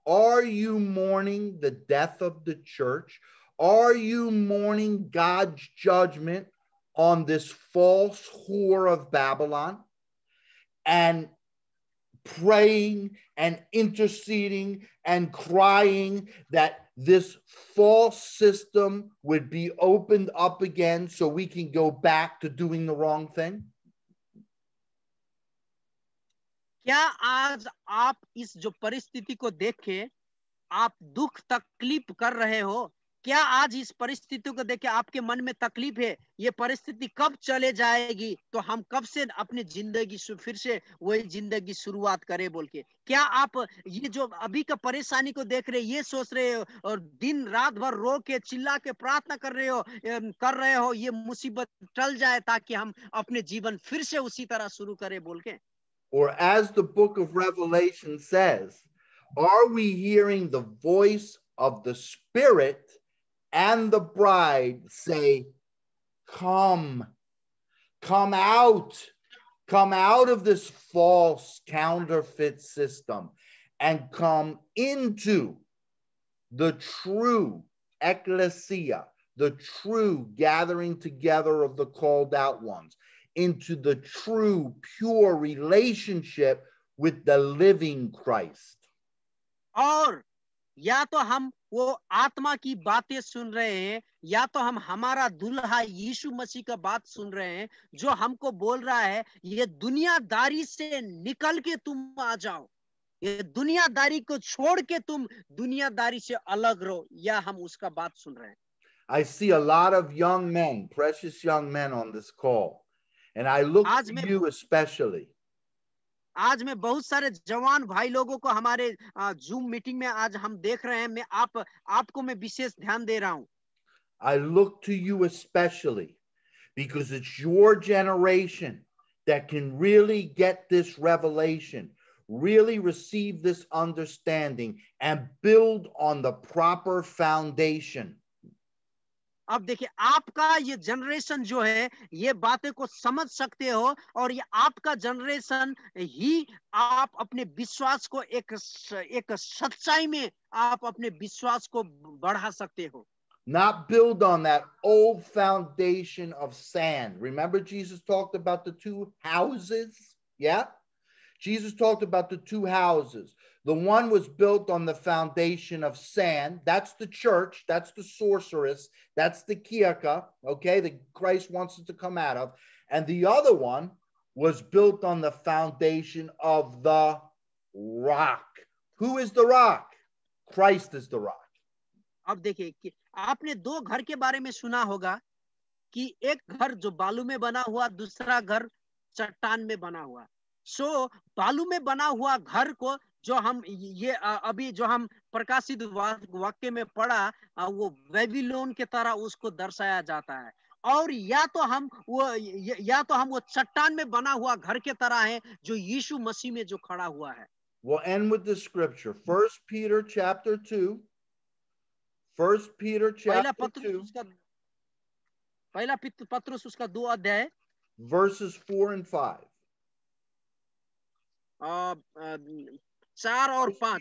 Are you mourning the death of the church? Are you mourning God's judgment on this false whore of Babylon? And praying and interceding and crying that this false system would be opened up again so we can go back to doing the wrong thing? क्या आज आप इस जो परिस्थिति को देख के आप दुख तकलीफ कर रहे हो? क्या आज इस परिस्थिति को देख के आपके मन में तकलीफ है, ये परिस्थिति कब चले जाएगी तो हम कब से अपनी जिंदगी फिर से वही जिंदगी शुरुआत करें बोल के? क्या आप ये जो अभी का परेशानी को देख रहे, ये सोच रहे हो और दिन रात भर रो के चिल्ला के प्रार्थना कर रहे हो ये मुसीबत टल जाए ताकि हम अपने जीवन फिर से उसी तरह शुरू करें बोल के? Or as the book of Revelation says, are we hearing the voice of the Spirit and the bride say, come out of this false counterfeit system and come into the true ecclesia, the true gathering together of the called out ones, into the true pure relationship with the living Christ. और या तो हम वो आत्मा की बातें सुन रहे हैं या तो हम हमारा दुल्हा यीशु मसीह का बात सुन रहे हैं जो हमको बोल रहा है ये दुनियादारी से निकल के तुम आ जाओ, ये दुनियादारी को छोड़ के तुम दुनियादारी से अलग रहो, या हम उसका बात सुन रहे हैं? I see a lot of young men, precious young men on this call, and I look to you especially. आज मैं बहुत सारे जवान भाई लोगों को हमारे जूम मीटिंग में आज हम देख रहे हैं। मैं आपको मैं विशेष ध्यान दे रहा हूं। I look to you especially because it's your generation that can really get this revelation, really receive this understanding and build on the proper foundation. अब देखिए, आपका ये जनरेशन जो है ये बातें को समझ सकते हो और ये आपका जनरेशन ही आप अपने विश्वास को एक सच्चाई में आप अपने विश्वास को बढ़ा सकते हो। Not build on that old foundation of sand. Remember Jesus talked about the two houses? Yeah? Jesus talked about the two houses. The one was built on the foundation of sand. That's the church. That's the sorceress. That's the kirka, okay, that Christ wants us to come out of. And the other one was built on the foundation of the rock. Who is the rock? Christ is the rock. अब देखिए कि आपने दो घर के बारे में सुना होगा कि एक घर जो बालू में बना हुआ, दूसरा घर चट्टान में बना हुआ। सो बालू में बना हुआ घर को जो हम ये अभी जो हम प्रकाशित वाक्य में पढ़ा, वो बेबीलोन के तरह उसको दर्शाया जाता है। और या तो हम वो चट्टान में बना हुआ घर के तरह है जो यीशु मसीह में जो खड़ा हुआ है। We'll end with the scripture. 1 Peter chapter 2. 1 Peter chapter 2. पहला पत्रुस उसका 2 अध्याय verses 4 and 5. 4 और 5।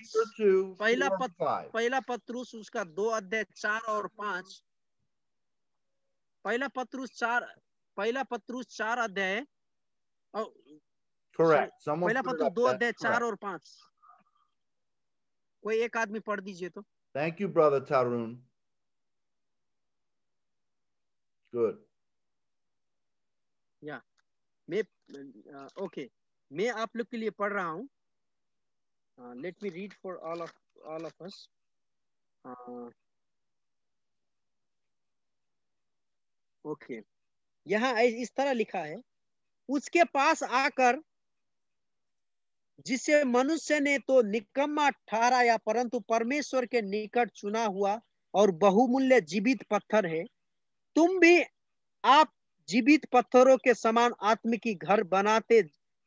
पहला पत्रुस उसका 2 अध्याय 4 और 5 पहला पत्रुस 4 अध्याय और Correct. Someone पहला put it Patrus up. 2 That's अध्याय 4 correct. और 5 कोई एक आदमी पढ़ दीजिए तो। Thank you, Brother Tarun. Good. या मैं ओके मैं आप लोग के लिए पढ़ रहा हूँ। Let me read for all of us. Okay यहाँ इस तरह लिखा है, उसके पास आकर जिसे मनुष्य ने तो निकम्मा ठहराया परंतु परमेश्वर के निकट चुना हुआ और बहुमूल्य जीवित पत्थर है, तुम भी आप जीवित पत्थरों के समान आत्मिकी घर बनाते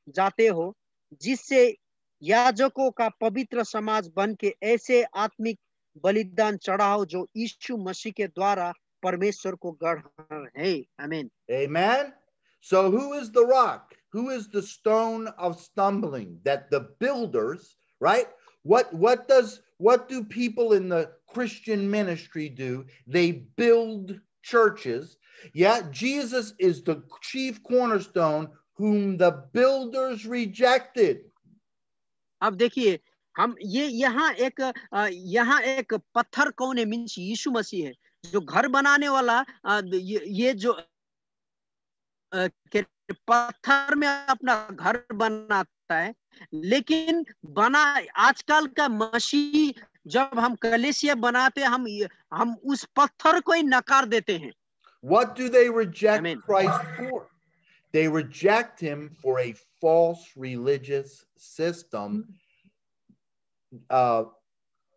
जाते हो, जिससे याजकों का पवित्र समाज बन के ऐसे आत्मिक बलिदान चढ़ाओ जो यीशु मसीह के द्वारा परमेश्वर को गढ़ है। आमीन। Amen. So who is the rock? Who is the stone of stumbling that the builders, right? What do people in the Christian ministry do? They build churches. Yeah, Jesus is the chief cornerstone whom the builders rejected. अब देखिए हम ये यहाँ एक पत्थर कौन है, means यीशु मसीह है जो घर बनाने वाला। ये जो पत्थर में अपना घर बनाता है, लेकिन आजकल का मसीह जब हम कलीसिया बनाते हम उस पत्थर को ही नकार देते हैं। What do they reject Amen. Christ for? They reject him for a false religious system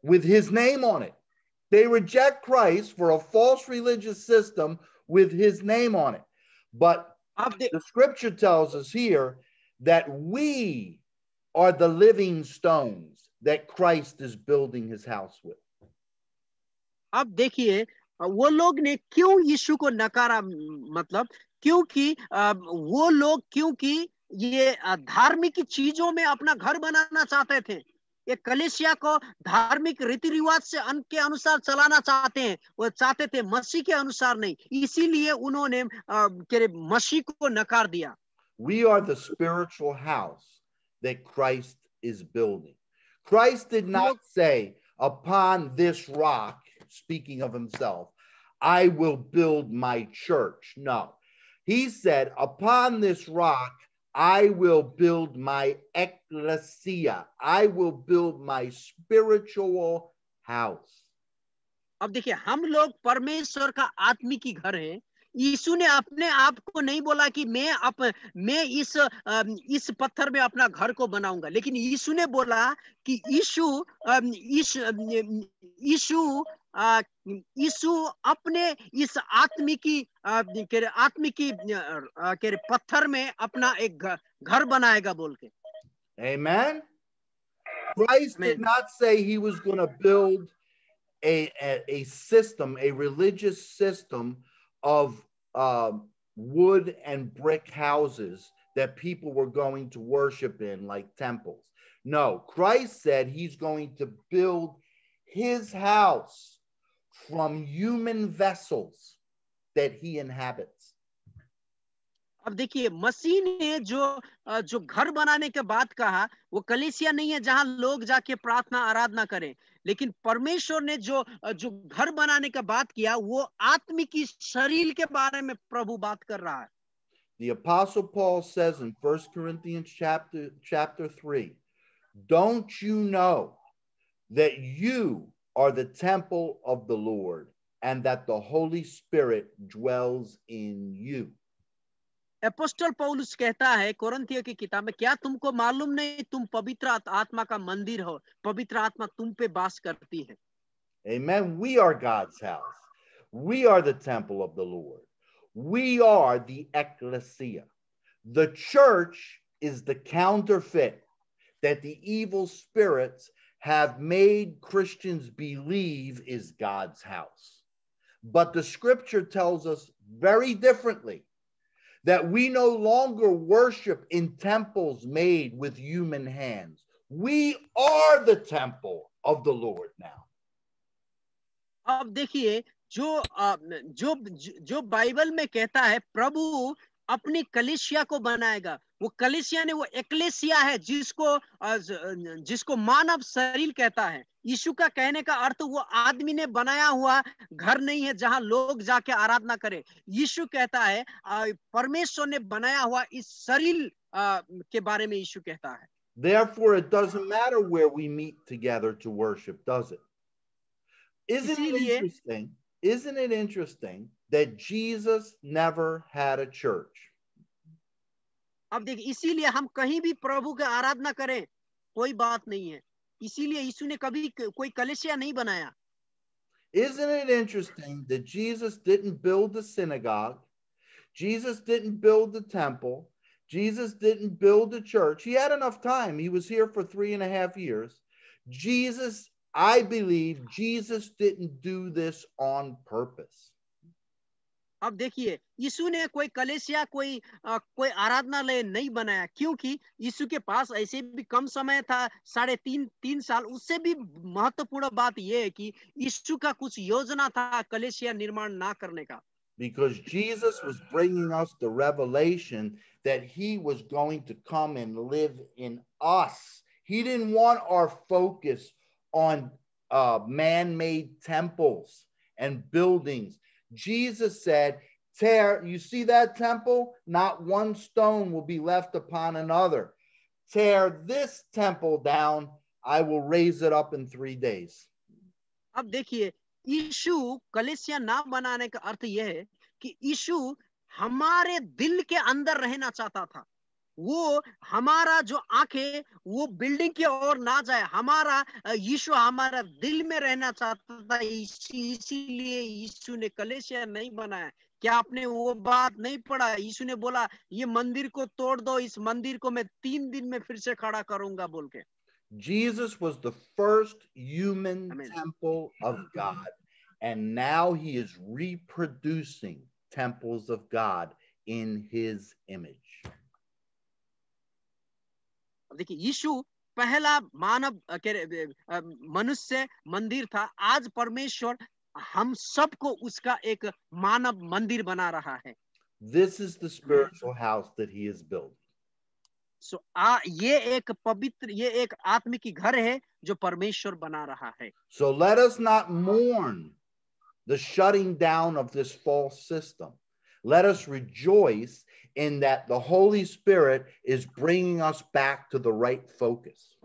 with his name on it. They reject Christ for a false religious system with his name on it. But the scripture tells us here that we are the living stones that Christ is building his house with. अब देखिए वो लोग ने क्यों यीशु को नकारा, मतलब क्योंकि ये धार्मिक चीजों में अपना घर बनाना चाहते थे। ये कलीसिया को धार्मिक रीति रिवाज से के अनुसार चलाना चाहते हैं, वो चाहते थे मसीह के अनुसार नहीं, इसीलिए उन्होंने मसीह को नकार दिया। We are the spiritual house that Christ is building. Christ did not say, upon this rock, speaking of himself, I will build my church. No, he said, upon this rock, I will build my ecclesia. I will build my spiritual house. अब देखिए हम लोग परमेश्वर का आत्मिकी घर है। यीशु ने अपने आप को नहीं बोला कि मैं इस पत्थर में अपना घर को बनाऊंगा, लेकिन यीशु ने बोला कि यीशु अपने इस आत्मिकी पत्थर में अपना एक घर बनाएगा बोल के। Amen. Christ did not say he was going to build a system, a religious system of wood and brick houses that people were going to worship in, like temples. No, Christ said he's going to build his house from human vessels that he inhabits. अब देखिए मसीह ने जो घर बनाने के बाद कहा, वो कलीसिया नहीं है जहां लोग जाके प्रार्थना आराधना करें, लेकिन परमेश्वर ने जो घर बनाने का बात किया, वो आत्मिक शरीर के बारे में प्रभु बात कर रहा है। The Apostle Paul says in 1 Corinthians chapter 3, don't you know that you are the temple of the Lord and that the Holy Spirit dwells in you? Apostle पौलुस कहता है कोरिन्थियों की किताब में, क्या तुमको मालूम नहीं तुम पवित्र आत्मा का मंदिर हो, पवित्र आत्मा तुम पे वास करती है। Amen. We are God's house. We are the temple of the Lord. We are the ecclesia. The church is the counterfeit that the evil spirits have made Christians believe is God's house. But the scripture tells us very differently, that we no longer worship in temples made with human hands. We are the temple of the Lord now. अब देखिए जो Bible में कहता है प्रभु अपनी कलीसिया को बनाएगा, वो कलीसिया ने वो एक्लेसिया है जिसको मानव शरीर कहता है। यीशु का कहने का अर्थ वो आदमी ने बनाया हुआ घर नहीं है जहां लोग जाके आराधना करें। यीशु कहता है परमेश्वर ने बनाया हुआ इस शरीर के बारे में यीशु कहता है। Therefore, it doesn't matter where we meet together to worship, does it? Isn't it इसीलिए interesting? Isn't it interesting that Jesus never had a church? अब देखिए, इसीलिए हम कहीं भी प्रभु की आराधना करें कोई बात नहीं है, इसीलिए यीशु ने कभी कोई कलीसिया नहीं बनाया। Isn't it interesting that Jesus didn't build the synagogue? Jesus didn't build the temple. Jesus didn't build the church. He had enough time. He was here for 3.5 years. I believe Jesus didn't do this on purpose. अब देखिए, यीशु ने कोई कलीसिया कोई आराधनालय नहीं बनाया, क्योंकि यीशु के पास ऐसे भी कम समय था, 3.5 साल। उससे भी महत्वपूर्ण बात यह है कि यीशु का कुछ योजना था कलीसिया निर्माण ना करने का। Because Jesus was bringing us the revelation that he was going to come and live in us. He didn't want our focus on man-made temples and buildings. Jesus said, you see that temple? Not one stone will be left upon another. Tear this temple down, I will raise it up in 3 days. अब देखिए, यीशु कलीसिया ना बनाने का अर्थ यह है कि यीशु हमारे दिल के अंदर रहना चाहता था। वो हमारा जो आंखें वो बिल्डिंग की ओर ना जाए, हमारा यीशु हमारा दिल में रहना चाहता था। इसीलिए यीशु ने कलीसिया नहीं बनाया। क्या आपने वो बात नहीं पढ़ा? यीशु ने बोला ये मंदिर को तोड़ दो, इस मंदिर को मैं 3 दिन में फिर से खड़ा करूंगा बोल के। Jesus was the first human Amen. temple of God, and now he is reproducing temples of God in his image. देखिए, यीशु पहला मानव मनुष्य मंदिर था। आज परमेश्वर हम सबको उसका एक मानव मंदिर बना रहा है। This is the spiritual house that he is building. ये एक आत्मिक घर है जो परमेश्वर बना रहा है। So let us not mourn the shutting down of this false system. Let us rejoice in that the Holy Spirit is bringing us back to the right focus.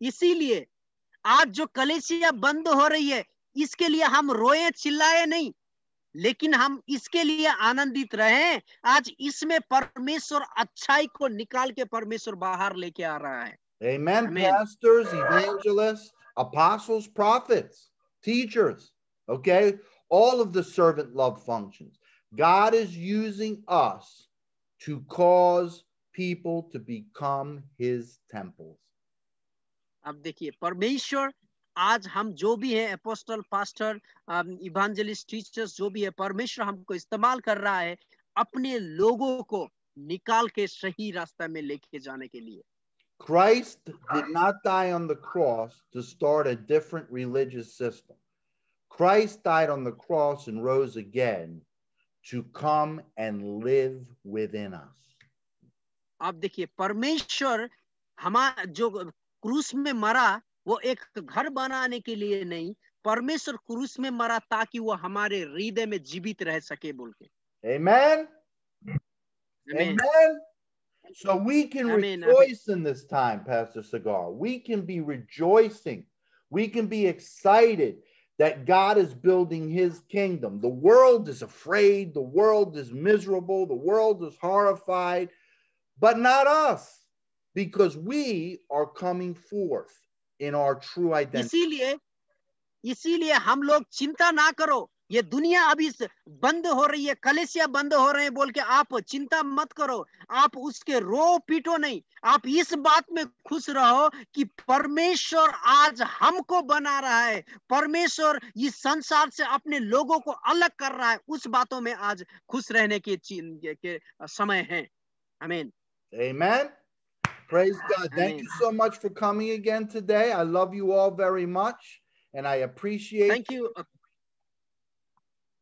इसीलिए आज जो कलीसिया बंद हो रही है, इसके लिए हम रोए चिल्लाए नहीं, लेकिन हम इसके लिए आनंदित रहें। आज इसमें परमेश्वर अच्छाई को निकाल के परमेश्वर बाहर लेके आ रहा है। Amen. Amen. Pastors, evangelists, apostles, prophets, teachers, okay? All of the servant love functions. God is using us to cause people to become his temples. अब देखिए, परमेश्वर आज हम जो भी है, अपोस्टल, पास्टर, इवेंजलिस्ट, टीचर्स, जो भी है, परमेश्वर हमको इस्तेमाल कर रहा है अपने लोगों को निकाल के सही रास्ता में लेके जाने के लिए। Christ did not die on the cross to start a different religious system. Christ died on the cross and rose again to come and live within us. आप देखिए, परमेश्वर हमारा जो क्रूस में मरा वो एक घर बनाने के लिए नहीं, परमेश्वर क्रूस में मरा ताकि वो हमारे हृदय में जीवित रह सके बोल के। Amen. Amen. Amen. So we can Amen. rejoice in this time, Pastor Cigar. We can be rejoicing. We can be excited that God is building his kingdom. The world is afraid. The world is miserable. The world is horrified, but not us, because we are coming forth in our true identity. इसीलिए हम लोग चिंता ना करो। ये दुनिया अभी बंद हो रही है, कलीसिया बंद हो रहे हैं बोल के आप चिंता मत करो, आप उसके रो पीटो नहीं। आप इस बात में खुश रहो कि परमेश्वर आज हमको बना रहा है, परमेश्वर इस संसार से अपने लोगों को अलग कर रहा है। उस बातों में आज खुश रहने के समय है। आमीन। Amen. Praise God. Thank you so much for coming again today. I love you all very much, and I appreciate Thank you.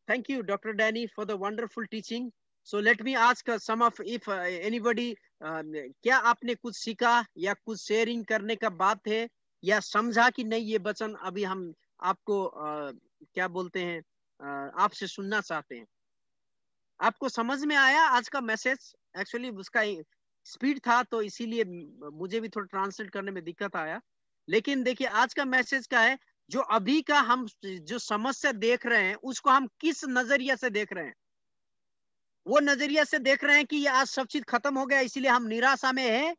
Thank you, Dr. Danny, for the wonderful teaching. So let me ask some of if anybody क्या आपने कुछ सीखा या कुछ sharing करने का बात है या समझा कि नहीं ये वचन अभी हम आपको क्या बोलते हैं आपसे सुनना चाहते हैं. आपको समझ में आया आज का मैसेज? एक्चुअली उसका स्पीड था तो इसीलिए मुझे भी थोड़ा ट्रांसलेट करने में दिक्कत आया. लेकिन देखिए आज का मैसेज क्या है, जो अभी का हम जो समस्या देख रहे हैं उसको हम किस नजरिया से देख रहे हैं. वो नजरिया से देख रहे हैं कि ये आज सब चीज खत्म हो गया इसीलिए हम निराशा में हैं,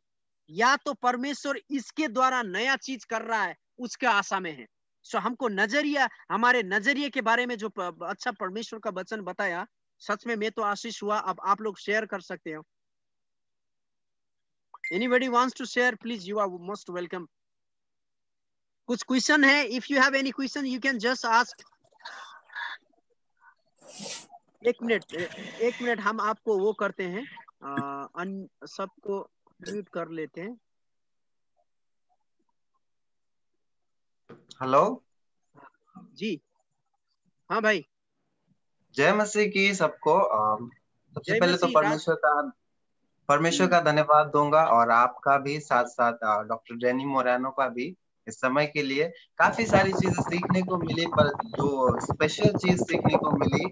या तो परमेश्वर इसके द्वारा नया चीज कर रहा है उसके आशा में है. सो हमको नजरिया, हमारे नजरिए के बारे में जो अच्छा परमेश्वर का वचन बताया, सच में मैं तो आशीष हुआ. अब आप लोग शेयर कर सकते हो. Anybody wants to share, please, you are most welcome. कुछ क्वेश्चन है? If you have any question you can just ask. एक मिनट हम आपको वो करते हैं, सबको म्यूट कर लेते हैं. हेलो जी हाँ भाई. जय मसीह की सबको. सबसे पहले तो परमेश्वर का धन्यवाद दूंगा और आपका भी, साथ साथ डॉक्टर डैनी मोरानो का भी. इस समय के लिए काफी सारी चीजें सीखने को मिली, पर जो स्पेशल चीज सीखने को मिली,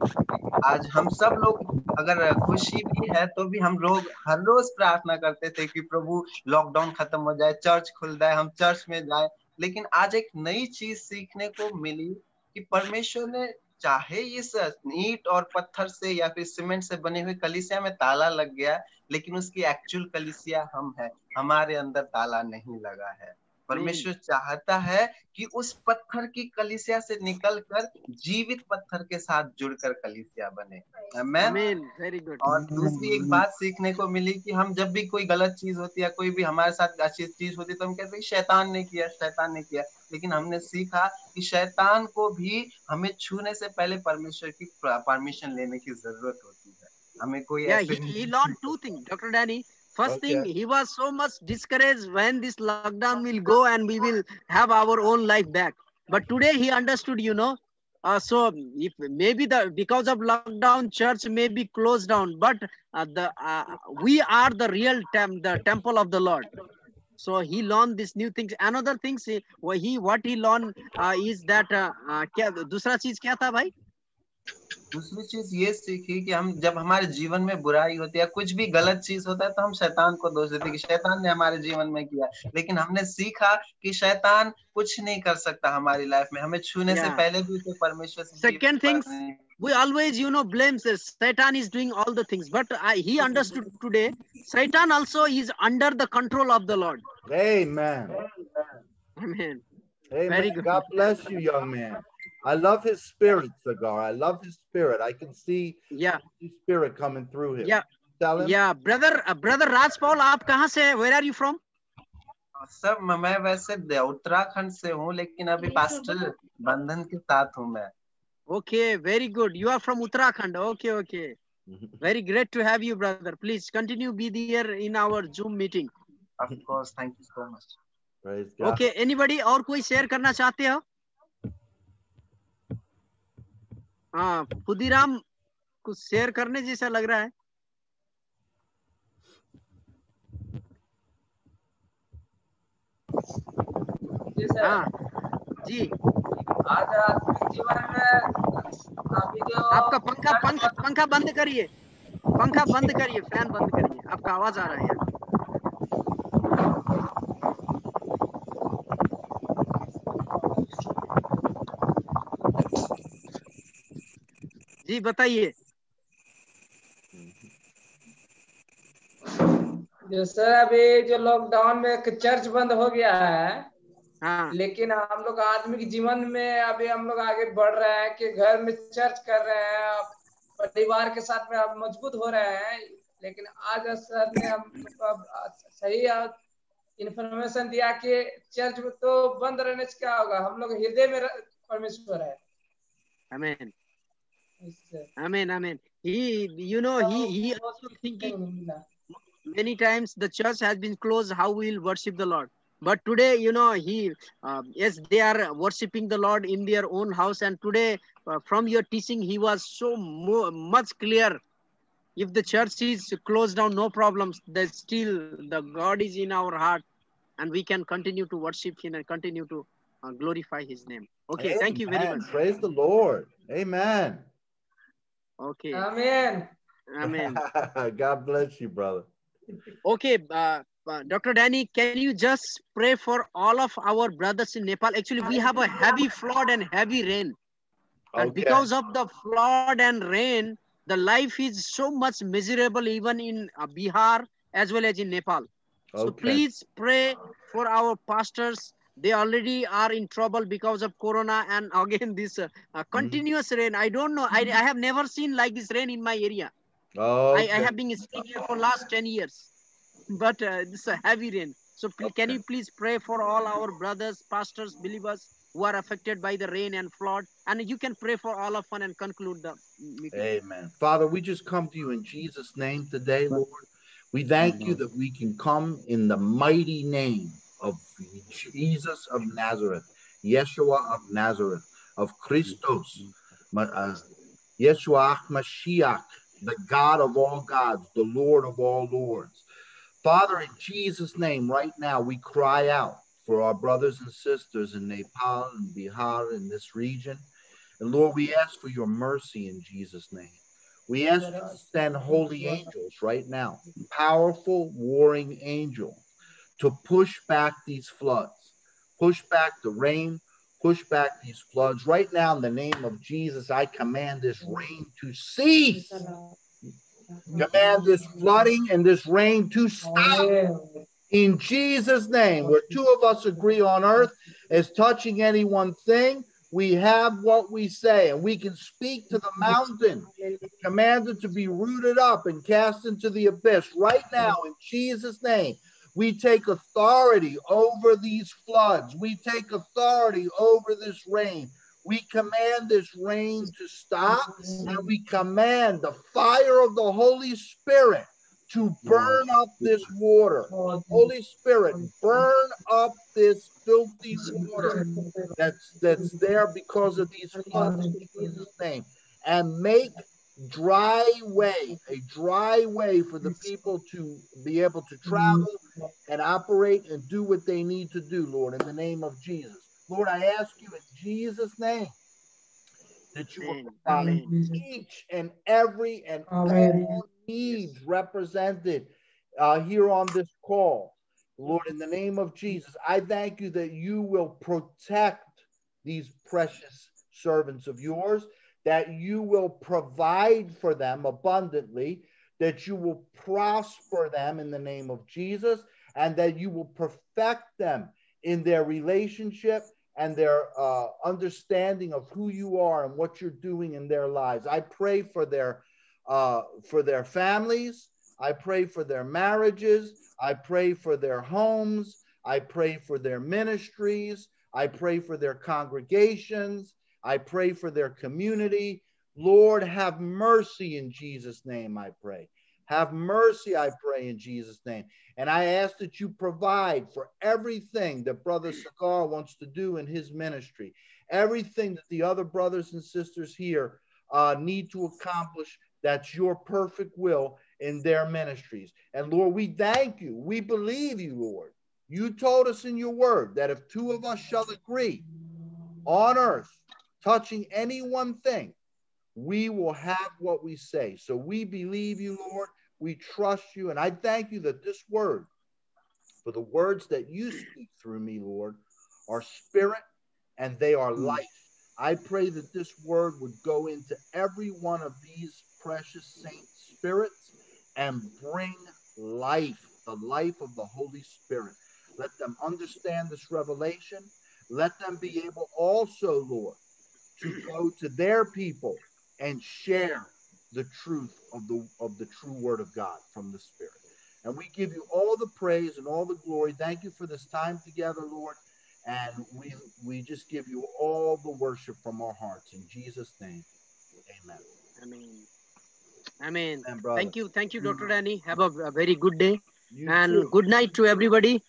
आज हम सब लोग अगर खुशी भी है तो भी हम लोग हर रोज प्रार्थना करते थे कि प्रभु लॉकडाउन खत्म हो जाए, चर्च खुल जाए, हम चर्च में जाए. लेकिन आज एक नई चीज सीखने को मिली कि परमेश्वर ने चाहे इस ईंट और पत्थर से या फिर सीमेंट से बने हुए कलीसिया में ताला लग गया, लेकिन उसकी एक्चुअल कलीसिया हम है, हमारे अंदर ताला नहीं लगा है. परमेश्वर चाहता है कि उस पत्थर की कलीसिया से निकलकर जीवित पत्थर के साथ जुड़कर कलीसिया बने. आमीन. Very good. और दूसरी एक बात सीखने को मिली कि हम जब भी कोई गलत चीज होती है, कोई भी हमारे साथ अच्छी चीज होती है, तो हम कहते हैं शैतान ने किया, शैतान ने किया. लेकिन हमने सीखा कि शैतान को भी हमें छूने से पहले परमेश्वर की परमिशन लेने की जरूरत होती है. हमें कोई he learned two things, Dr. Danny. First thing, he was so much discouraged when this lockdown will go and we will have our own life back. But today he understood, so if maybe because of lockdown, church may be closed down, but we are the real the temple of the Lord. So he learned these new things. Another thing, what he learned is that दूसरा चीज क्या था भाई? दूसरी चीज ये सीखी कि हम जब हमारे जीवन में बुराई होती है, कुछ भी गलत चीज होता है, तो हम शैतान को दोष देते कि शैतान ने हमारे जीवन में किया. लेकिन हमने सीखा कि शैतान कुछ नहीं कर सकता हमारी लाइफ में, हमें छूने से पहले भी उसे परमेश्वर से. Second thing, we always blame Satan is doing all the things, but he understood today Satan also is under the control of the Lord. Amen. Amen. Amen. Very good. God bless you, young man. I love his spirit, Sagar. I love his spirit. I can see his spirit coming through him. Tell him. Yeah, brother Raj Paul, आप कहाँ से? Where are you from? Sir मैं वैसे उत्तराखंड से हूँ, लेकिन अभी pastor बंधन के साथ हूँ मैं. Okay, very good. You are from Uttarakhand. Okay. Very great to have you, brother. Please continue be there in our Zoom meeting. Of course, thank you so much. Praise God. Okay, anybody और कोई share करना चाहते हो? हाँ, खुदीराम कुछ share करने जैसा लग रहा है. हाँ जी. आज जीवन में आपका पंखा बंद करिए, फैन बंद करिए, आपका आवाज आ रहा है यार. जी बताइए. जो सर अभी जो लॉकडाउन में चर्च बंद हो गया है, हाँ. लेकिन हम लोग आदमी के जीवन में अभी हम लोग आगे बढ़ रहे हैं कि घर में चर्च कर रहे हैं, परिवार के साथ में अब मजबूत हो रहे हैं. लेकिन आज सर ने हम सही इंफॉर्मेशन दिया कि चर्च में तो बंद रहने से क्या होगा, हम लोग हृदय में परमेश्वर है. Amen. Amen. He also thinking many times the church has been closed, how we will worship the Lord. But today, yes, they are worshiping the Lord in their own house. And today, from your teaching, he was so much clear. If the church is closed down, no problems. There's still the God is in our heart, and we can continue to worship Him and continue to glorify His name. Okay, thank you very Amen. much. Praise the Lord. Amen. Okay, Amen. amen. God bless you, brother. Okay, Dr. Danny, can you just pray for all of our brothers in Nepal? Actually, we have a heavy flood and heavy rain. And Okay. because of the flood and rain, the life is so much miserable even in Bihar as well as in Nepal. So Okay. please pray for our pastors. They already are in trouble because of Corona and again this continuous rain. I don't know. I have never seen like this rain in my area. Okay. I have been staying here for last 10 years. But this is a heavy rain. So can you please pray for all our brothers, pastors, believers who are affected by the rain and flood? And you can pray for all of us and conclude the meeting. Amen. Father, we just come to you in Jesus' name today, Lord. We thank you that we can come in the mighty name of Jesus of Nazareth, Yeshua of Nazareth, of Christos, Yeshua Mashiach, the God of all gods, the Lord of all lords. Father, in Jesus' name, right now, we cry out for our brothers and sisters in Nepal and Bihar in this region. And Lord, we ask for your mercy in Jesus' name. We ask you to send holy angels right now, powerful warring angels, to push back these floods, push back the rain, push back these floods. Right now, in the name of Jesus, I command this rain to cease. Command this flooding and this rain to stop. In Jesus' name, where two of us agree on earth as touching any one thing, we have what we say, and we can speak to the mountain, command it to be rooted up and cast into the abyss. Right now, in Jesus' name, we take authority over these floods. We take authority over this rain. We command this rain to stop, and we command the fire of the Holy Spirit to burn up this water. Holy Spirit, burn up this filthy water that's there because of these floods in Jesus' name, and make a dry way for the people to be able to travel and operate and do what they need to do, Lord, in the name of Jesus. Lord, I ask you in Jesus' name that you will provide each and every and all needs represented here on this call. Lord, in the name of Jesus, I thank you that you will protect these precious servants of yours, that you will provide for them abundantly, that you will prosper them in the name of Jesus, and that you will perfect them in their relationship and their understanding of who you are and what you're doing in their lives. I pray for their families. I pray for their marriages. I pray for their homes. I pray for their ministries. I pray for their congregations. I pray for their community. Lord, have mercy in Jesus' name, I pray. Have mercy, I pray, in Jesus' name. And I ask that you provide for everything that Brother Sagar wants to do in his ministry, everything that the other brothers and sisters here need to accomplish. That's your perfect will in their ministries. And Lord, we thank you. We believe you, Lord. You told us in your word that if two of us shall agree on earth, touching any one thing, we will have what we say. So we believe you, Lord. We trust you. And I thank you that this word, for the words that you speak through me, Lord, are spirit and they are life. I pray that this word would go into every one of these precious saint spirits and bring life, the life of the Holy Spirit. Let them understand this revelation. Let them be able also, Lord, to go to their people and share the truth of the true word of God from the Spirit. And we give you all the praise and all the glory. Thank you for this time together, Lord. And we just give you all the worship from our hearts. In Jesus' name, amen. Amen. Amen, Thank you, Dr. Danny. Have a very good day. You And too. good night to everybody.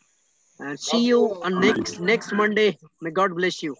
And see you on next Monday. May God bless you.